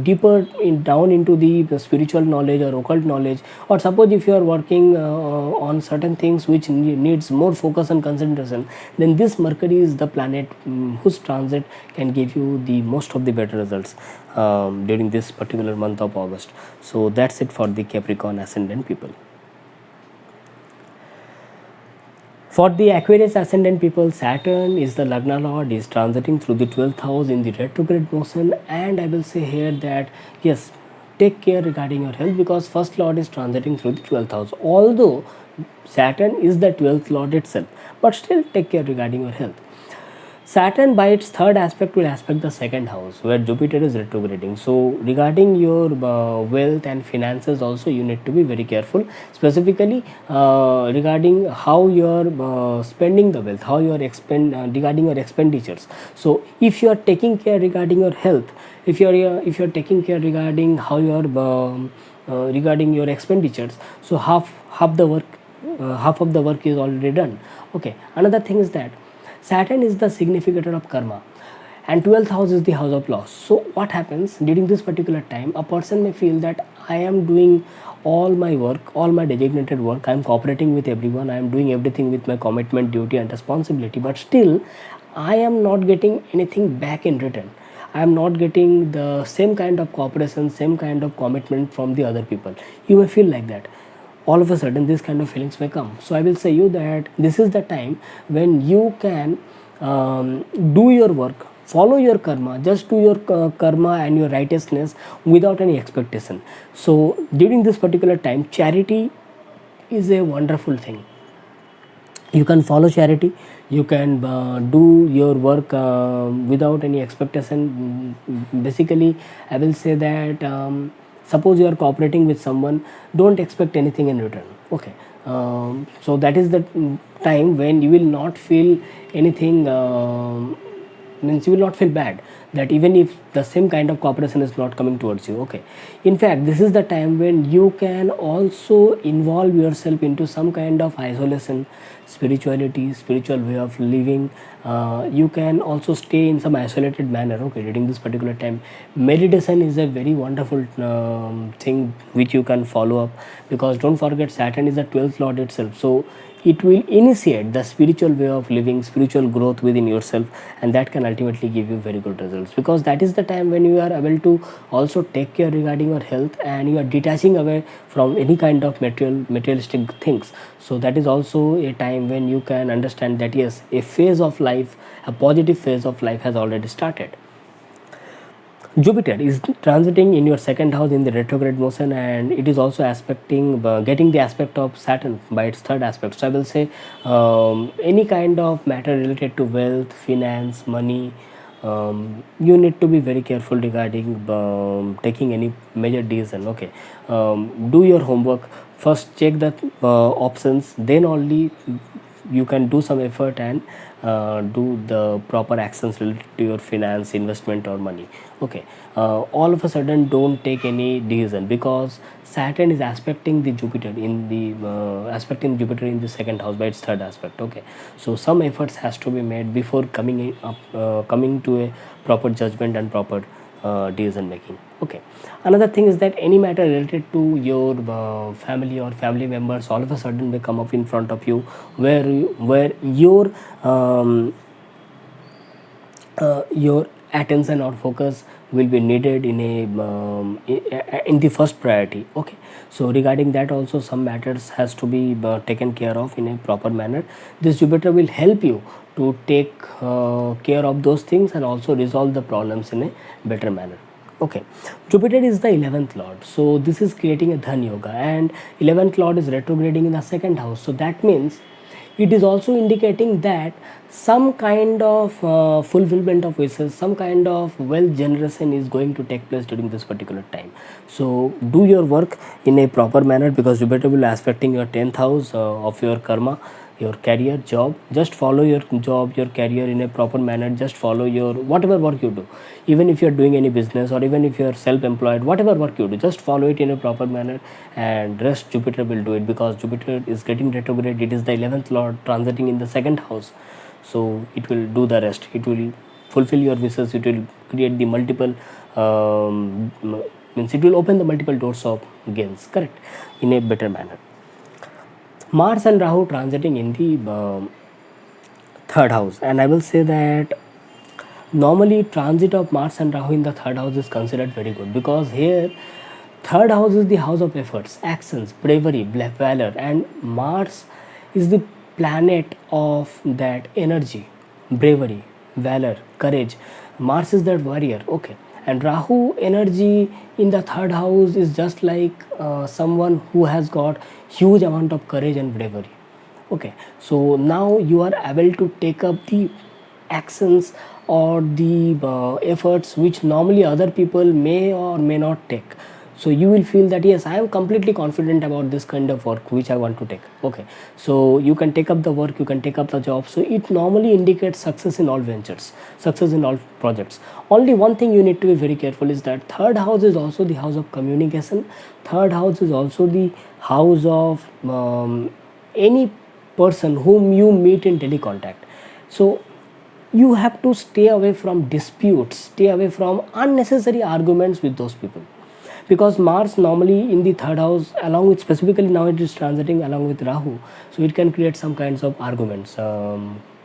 deeper down into the spiritual knowledge or occult knowledge, or suppose if you are working on certain things which needs more focus and concentration, then this Mercury is the planet whose transit can give you the most of the better results during this particular month of August. So that's it for the Capricorn ascendant people. For the Aquarius ascendant people, Saturn is the Lagna Lord, is transiting through the 12th house in the retrograde motion, and I will say here that yes, take care regarding your health, because first Lord is transiting through the 12th house. Although Saturn is the 12th Lord itself, but still take care regarding your health. Saturn by its third aspect will aspect the second house where Jupiter is retrograding. So regarding your wealth and finances also, you need to be very careful, specifically regarding how you are spending the wealth, how you are regarding your expenditures. So if you are taking care regarding your health, if you are taking care regarding how you are regarding your expenditures, so half of the work is already done. Okay, another thing is that Saturn is the significator of karma, and 12th house is the house of loss. So what happens during this particular time? A person may feel that I am doing all my work, all my designated work, I am cooperating with everyone, I am doing everything with my commitment, duty and responsibility, but still I am not getting anything back in return. I am not getting the same kind of cooperation, same kind of commitment from the other people. You may feel like that. All of a sudden these kind of feelings may come. So I will say you that this is the time when you can do your work, follow your karma, just do your karma and your righteousness without any expectation. So during this particular time, charity is a wonderful thing. You can follow charity, you can do your work without any expectation. Basically I will say that suppose you are cooperating with someone, don't expect anything in return. Okay, so that is the time when you will not feel anything, means you will not feel bad that even if the same kind of cooperation is not coming towards you. Okay, in fact this is the time when you can also involve yourself into some kind of isolation, spirituality, spiritual way of living. You can also stay in some isolated manner. Okay, during this particular time, meditation is a very wonderful thing which you can follow up, because don't forget Saturn is the 12th lord itself, so it will initiate the spiritual way of living, spiritual growth within yourself, and that can ultimately give you very good results, because that is the time when you are able to also take care regarding your health, and you are detaching away from any kind of materialistic things. So that is also a time when you can understand that yes, a phase of life, a positive phase of life has already started. Jupiter is transiting in your second house in the retrograde motion, and it is also aspecting, getting the aspect of Saturn by its third aspect. So I will say any kind of matter related to wealth, finance, money, you need to be very careful regarding taking any major decision. Okay, do your homework first, check the options, then only you can do some effort and do the proper actions related to your finance, investment or money. Okay, all of a sudden don't take any decision, because Saturn is aspecting the Jupiter in the second house by its third aspect. Okay, so some efforts has to be made before coming to a proper judgment and proper decision making. Okay, another thing is that any matter related to your family or family members all of a sudden may come up in front of you, where your attention or focus will be needed in the first priority. Okay, so regarding that also some matters has to be taken care of in a proper manner. This Jupiter will help you to take care of those things and also resolve the problems in a better manner. Okay, Jupiter is the 11th lord, so this is creating a dhan yoga, and 11th lord is retrograding in the second house. So that means it is also indicating that some kind of fulfillment of wishes, some kind of wealth generation is going to take place during this particular time. So do your work in a proper manner, because Jupiter will aspecting your 10th house of your karma, your career, job. Just follow your job, your career in a proper manner. Just follow your whatever work you do, even if you are doing any business, or even if you are self-employed, whatever work you do, just follow it in a proper manner, and rest Jupiter will do it, because Jupiter is getting retrograde. It is the 11th lord transiting in the second house, so it will do the rest. It will fulfill your wishes. It will create the multiple means it will open the multiple doors of gains, correct, in a better manner. Mars and Rahu transiting in the third house, and I will say that normally transit of Mars and Rahu in the third house is considered very good, because here third house is the house of efforts, actions, bravery, valor, and Mars is the planet of that energy, bravery, valor, courage. Mars is that warrior, okay, and Rahu energy in the third house is just like someone who has got huge amount of courage and bravery. Okay, so now you are able to take up the actions or the efforts which normally other people may or may not take. So you will feel that yes, I am completely confident about this kind of work which I want to take. Okay, so you can take up the work, you can take up the job. So it normally indicates success in all ventures, success in all projects. Only one thing you need to be very careful is that third house is also the house of communication. Third house is also the house of any person whom you meet in daily contact. So you have to stay away from disputes, stay away from unnecessary arguments with those people, because Mars normally in the third house, along with, specifically now it is transiting along with Rahu, so it can create some kinds of arguments,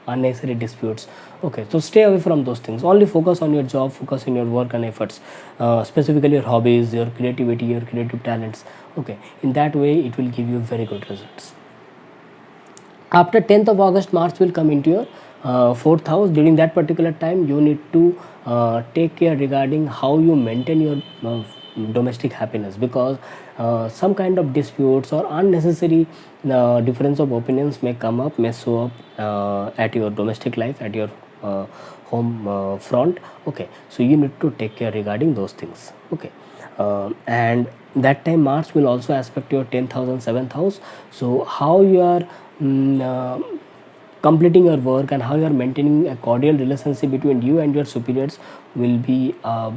unnecessary disputes. Okay, so stay away from those things. Only focus on your job, focus on your work and efforts, specifically your hobbies, your creativity, your creative talents. Okay, in that way it will give you very good results. After 10th of August, Mars will come into your fourth house. During that particular time, you need to take care regarding how you maintain your domestic happiness, because some kind of disputes or unnecessary difference of opinions may come up, may show up at your domestic life, at your home front. Okay, so you need to take care regarding those things. Okay, and that time Mars will also aspect your 10th house and 7th house. So how you are completing your work and how you are maintaining a cordial relationship between you and your superiors will be a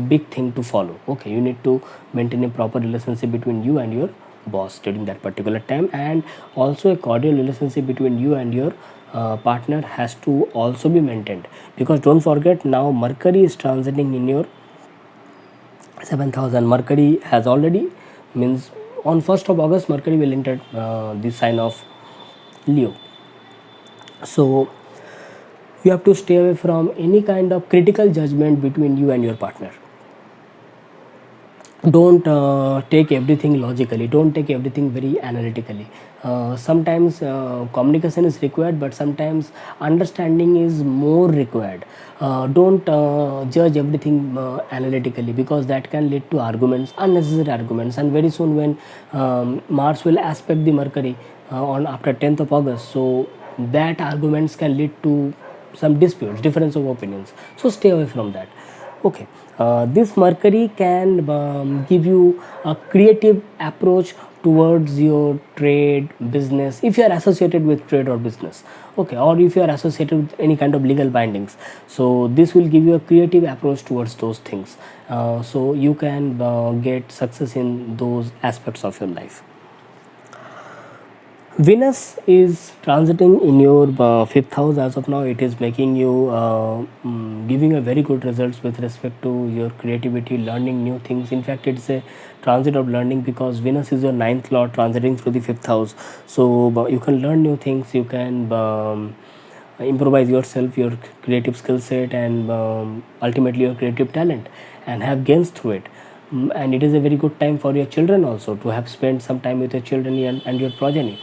big thing to follow. Okay, you need to maintain a proper relationship between you and your boss during that particular time, and also a cordial relationship between you and your partner has to also be maintained, because don't forget, now Mercury is transiting in your 7th house, and Mercury has already, means on 1st of August Mercury will enter the sign of Leo. So you have to stay away from any kind of critical judgment between you and your partner. Don't take everything logically, don't take everything very analytically. Sometimes communication is required, but sometimes understanding is more required. Don't judge everything analytically, because that can lead to arguments, unnecessary arguments. And very soon when Mars will aspect the Mercury on after 10th of August, so that arguments can lead to some disputes, difference of opinions. So stay away from that. Okay, this Mercury can give you a creative approach towards your trade, business, if you are associated with trade or business. Okay, or if you are associated with any kind of legal bindings, so this will give you a creative approach towards those things, so you can get success in those aspects of your life. Venus is transiting in your fifth house as of now. It is making you giving a very good results with respect to your creativity, learning new things. In fact, it's a transit of learning, because Venus is your ninth lord transiting through the fifth house. So you can learn new things. You can improvise yourself, your creative skill set, and ultimately your creative talent, and have gains through it. And it is a very good time for your children also to have spent some time with your children and your progeny.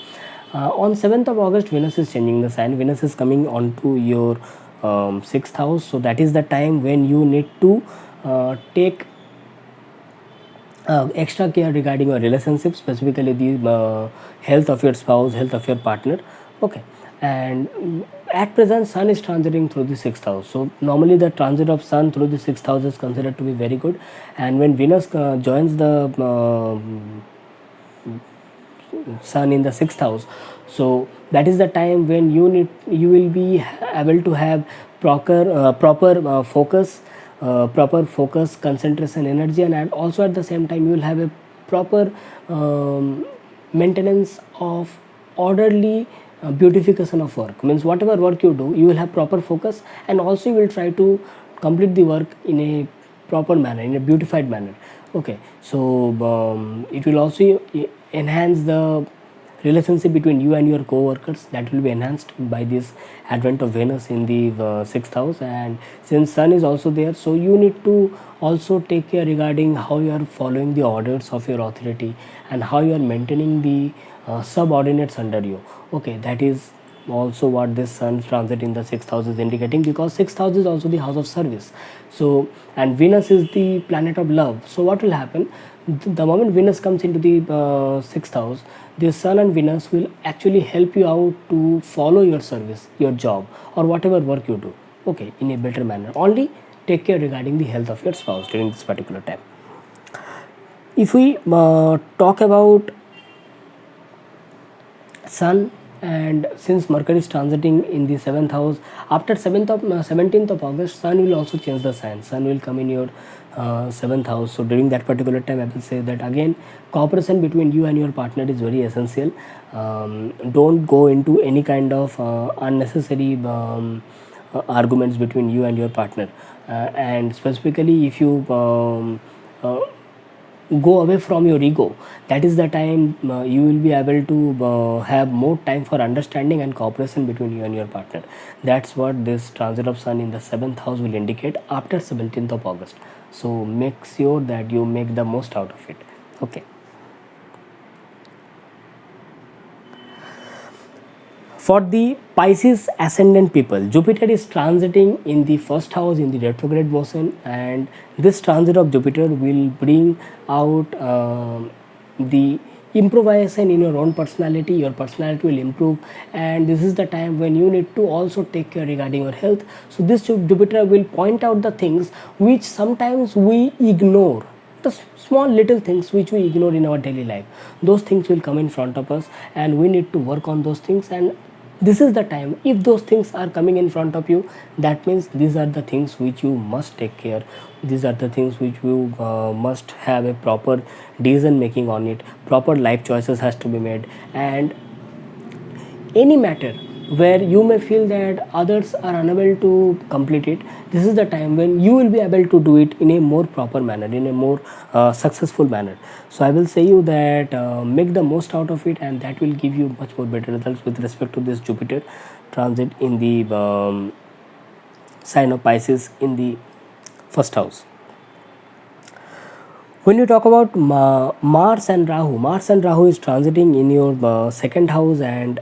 On 7th of August, Venus is changing the sign. Venus is coming onto your 6th house. So that is the time when you need to take extra care regarding your relationship, specifically the health of your spouse, health of your partner. Okay, and at present sun is transiting through the sixth house, so normally the transit of sun through the sixth house is considered to be very good. And when Venus joins the sun in the sixth house, so that is the time when you will be able to have proper focus, concentration, energy, and also at the same time you will have a proper maintenance of orderly beautification of work. Means whatever work you do, you will have proper focus, and also you will try to complete the work in a proper manner, in a beautified manner. Okay, so it will also enhance the relationship between you and your co-workers. That will be enhanced by this advent of Venus in the sixth house. And since sun is also there, so you need to also take care regarding how you are following the orders of your authority and how you are maintaining the subordinates under you. Okay, that is also what this sun transit in the sixth house is indicating, because sixth house is also the house of service. So, and Venus is the planet of love. So what will happen, the moment Venus comes into the sixth house, the sun and Venus will actually help you out to follow your service, your job, or whatever work you do, okay, in a better manner. Only take care regarding the health of your spouse during this particular time. If we talk about sun, and since Mercury is transiting in the 7th house, after 17th of August, sun will also change the sign. Sun will come in your 7th house. So during that particular time, I will say that again, cooperation between you and your partner is very essential. Don't go into any kind of unnecessary arguments between you and your partner, and specifically if you go away from your ego, that is the time you will be able to have more time for understanding and cooperation between you and your partner. That's what this transit of sun in the 7th house will indicate after 17th of August. So make sure that you make the most out of it. Okay, for the Pisces ascendant people, Jupiter is transiting in the first house in the retrograde motion, and this transit of Jupiter will bring out the improvisation in your own personality. Your personality will improve, and this is the time when you need to also take care regarding your health. So this Jupiter will point out the things which sometimes we ignore, the small little things which we ignore in our daily life. Those things will come in front of us, and we need to work on those things. And this is the time, if those things are coming in front of you, that means these are the things which you must take care. These are the things which you must have a proper decision making on it. Proper life choices has to be made, and any matter where you may feel that others are unable to complete it, this is the time when you will be able to do it in a more proper manner, in a more successful manner. So I will say you that make the most out of it, and that will give you much more better results with respect to this Jupiter transit in the sign of Pisces in the first house. When you talk about Mars and Rahu is transiting in your second house, and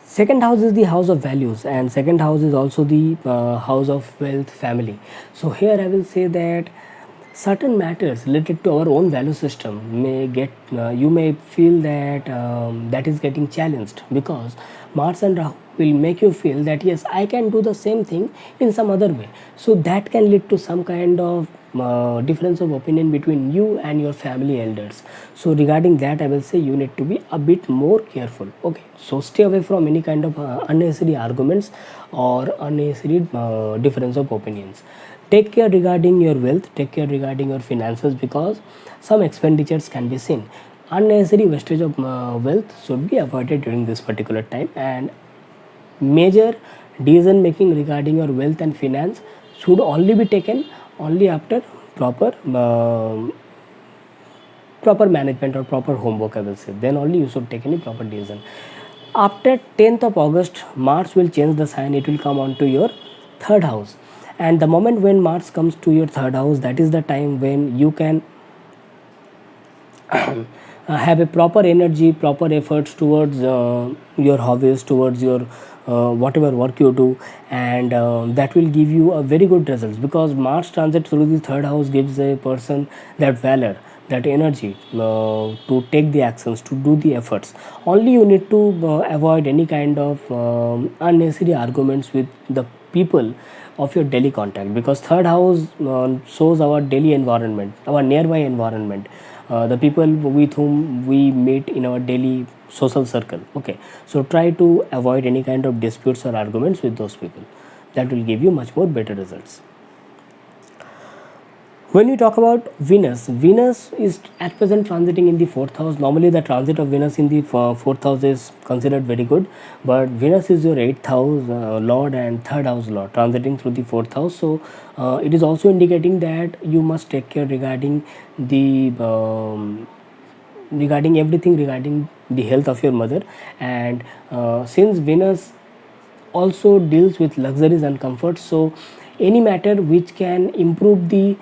second house is the house of values, and second house is also the house of wealth, family. So here I will say that certain matters related to our own value system may get you may feel that that is getting challenged, because Mars and Rahu will make you feel that yes, I can do the same thing in some other way. So that can lead to some kind of difference of opinion between you and your family elders. So regarding that, I will say you need to be a bit more careful. Okay, so stay away from any kind of unnecessary arguments or unnecessary difference of opinions. Take care regarding your wealth, take care regarding your finances, because some expenditures can be seen. Unnecessary wastage of wealth should be avoided during this particular time, and major decision making regarding your wealth and finance should only be taken only after proper management or proper homework, I will say. Then only you should take any proper decision. After 10th of August, Mars will change the sign. It will come on to your third house, and the moment when Mars comes to your third house, that is the time when you can have a proper energy, proper efforts towards your hobbies, towards your whatever work you do, and that will give you a very good results, because Mars transit through the third house gives a person that valor, that energy to take the actions, to do the efforts. Only you need to avoid any kind of unnecessary arguments with the people of your daily contact, because third house shows our daily environment, our nearby environment, the people with whom we meet in our daily social circle. Okay, so try to avoid any kind of disputes or arguments with those people. That will give you much more better results. When we talk about Venus, Venus is at present transiting in the fourth house. Normally, the transit of Venus in the fourth house is considered very good, but Venus is your eighth house lord and third house lord, transiting through the fourth house. So, it is also indicating that you must take care regarding the regarding everything regarding the health of your mother. And since Venus also deals with luxuries and comfort, so any matter which can improve the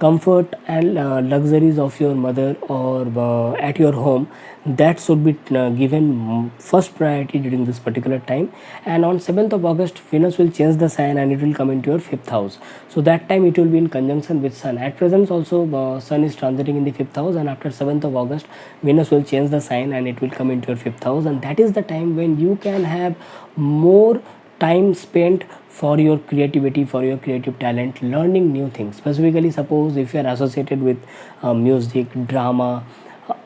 comfort and luxuries of your mother or at your home, that should be given first priority during this particular time. And on 7th of August, Venus will change the sign and it will come into your fifth house. So that time it will be in conjunction with Sun. At present also Sun is transiting in the fifth house, and after 7th of August, Venus will change the sign and it will come into your fifth house, and that is the time when you can have more time spent for your creativity, for your creative talent, learning new things. Specifically, suppose if you are associated with music, drama,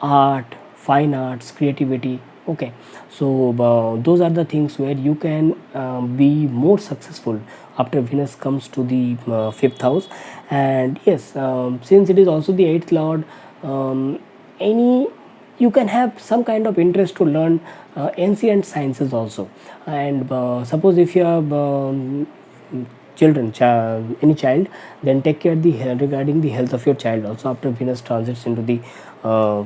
art, fine arts, creativity. Okay, so those are the things where you can be more successful after Venus comes to the fifth house. And yes, since it is also the eighth lord, any you can have some kind of interest to learn ancient sciences also. And suppose if you have children, any child, then take care regarding the health of your child also after Venus transits into the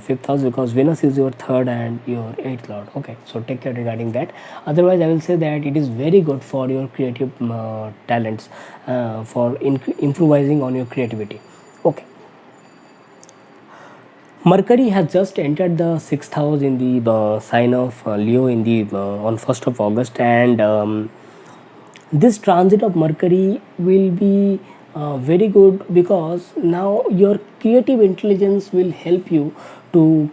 fifth house, because Venus is your third and your eighth lord. Okay, so take care regarding that. Otherwise, I will say that it is very good for your creative talents, for improvising on your creativity. Okay, Mercury has just entered the sixth house in the sign of Leo in the on 1st of August, and this transit of Mercury will be very good, because now your creative intelligence will help you to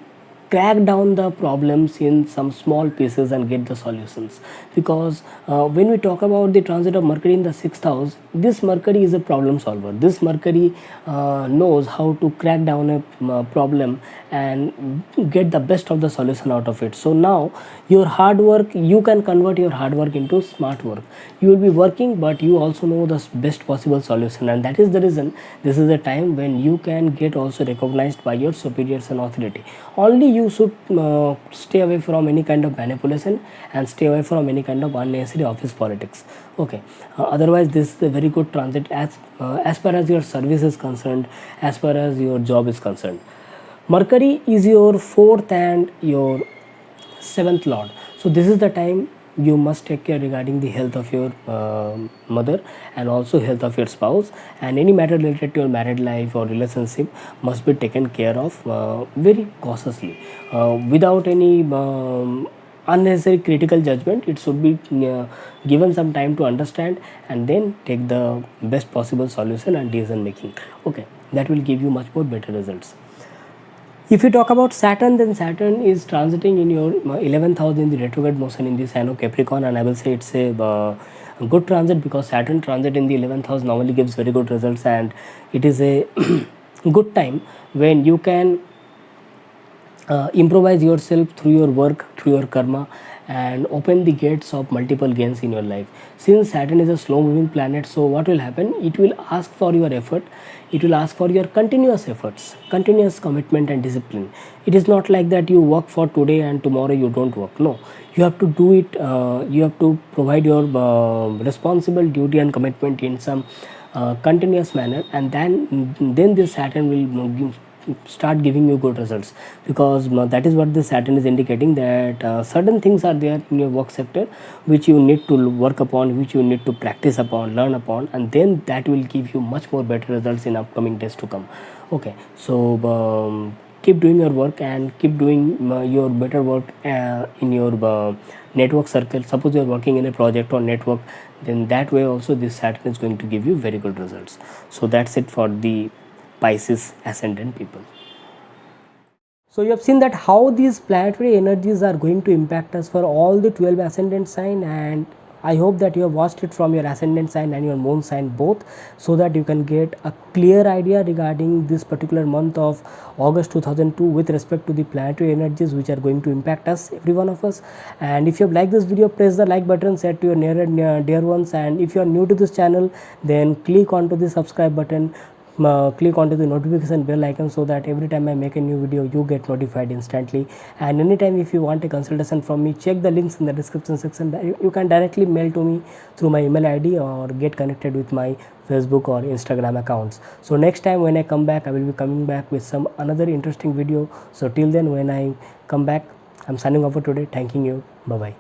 crack down the problems in some small pieces and get the solutions. Because when we talk about the transit of Mercury in the sixth house, this Mercury is a problem solver. This Mercury knows how to crack down a problem and get the best of the solution out of it. So now your hard work, you can convert your hard work into smart work. You will be working, but you also know the best possible solution, and that is the reason this is a time when you can get also recognized by your superiors and authority. Only you should stay away from any kind of manipulation and stay away from any kind of unnecessary office politics. Okay, otherwise this is a very good transit as far as your service is concerned, as far as your job is concerned. Mercury is your fourth and your seventh lord. So this is the time you must take care regarding the health of your mother and also health of your spouse, and any matter related to your married life or relationship must be taken care of very cautiously, without any unnecessary critical judgment. It should be given some time to understand and then take the best possible solution and decision making. Okay, that will give you much more better results. If you talk about Saturn, then Saturn is transiting in your 11th house in the retrograde motion in the sign of Capricorn, and I will say it's a good transit, because Saturn transit in the 11th house normally gives very good results, and it is a good time when you can improvise yourself through your work, through your karma, and open the gates of multiple gains in your life. Since Saturn is a slow moving planet, so what will happen? It will ask for your effort, it will ask for your continuous efforts, continuous commitment and discipline. It is not like that you work for today and tomorrow you don't work. No, you have to do it, you have to provide your responsible duty and commitment in some continuous manner, and then this Saturn will start giving you good results, because that is what the Saturn is indicating, that certain things are there in your work sector which you need to work upon, which you need to practice upon, learn upon, and then that will give you much more better results in upcoming days to come. Okay, so keep doing your work and keep doing your better work in your network circle. Suppose you are working in a project or network, then that way also this Saturn is going to give you very good results. So that's it for the Pisces ascendant people. So you have seen that how these planetary energies are going to impact us for all the 12 ascendant sign, and I hope that you have watched it from your ascendant sign and your moon sign both, so that you can get a clear idea regarding this particular month of August 2002 with respect to the planetary energies which are going to impact us, every one of us. And if you have liked this video, press the like button, share to your near and dear ones, and if you are new to this channel, then click onto the subscribe button, click onto the notification bell icon, so that every time I make a new video you get notified instantly. And anytime if you want a consultation from me, check the links in the description section. You can directly mail to me through my email ID or get connected with my Facebook or Instagram accounts. So next time when I come back, I will be coming back with some another interesting video. So till then, when I come back, I'm signing off for today. Thanking you. Bye bye.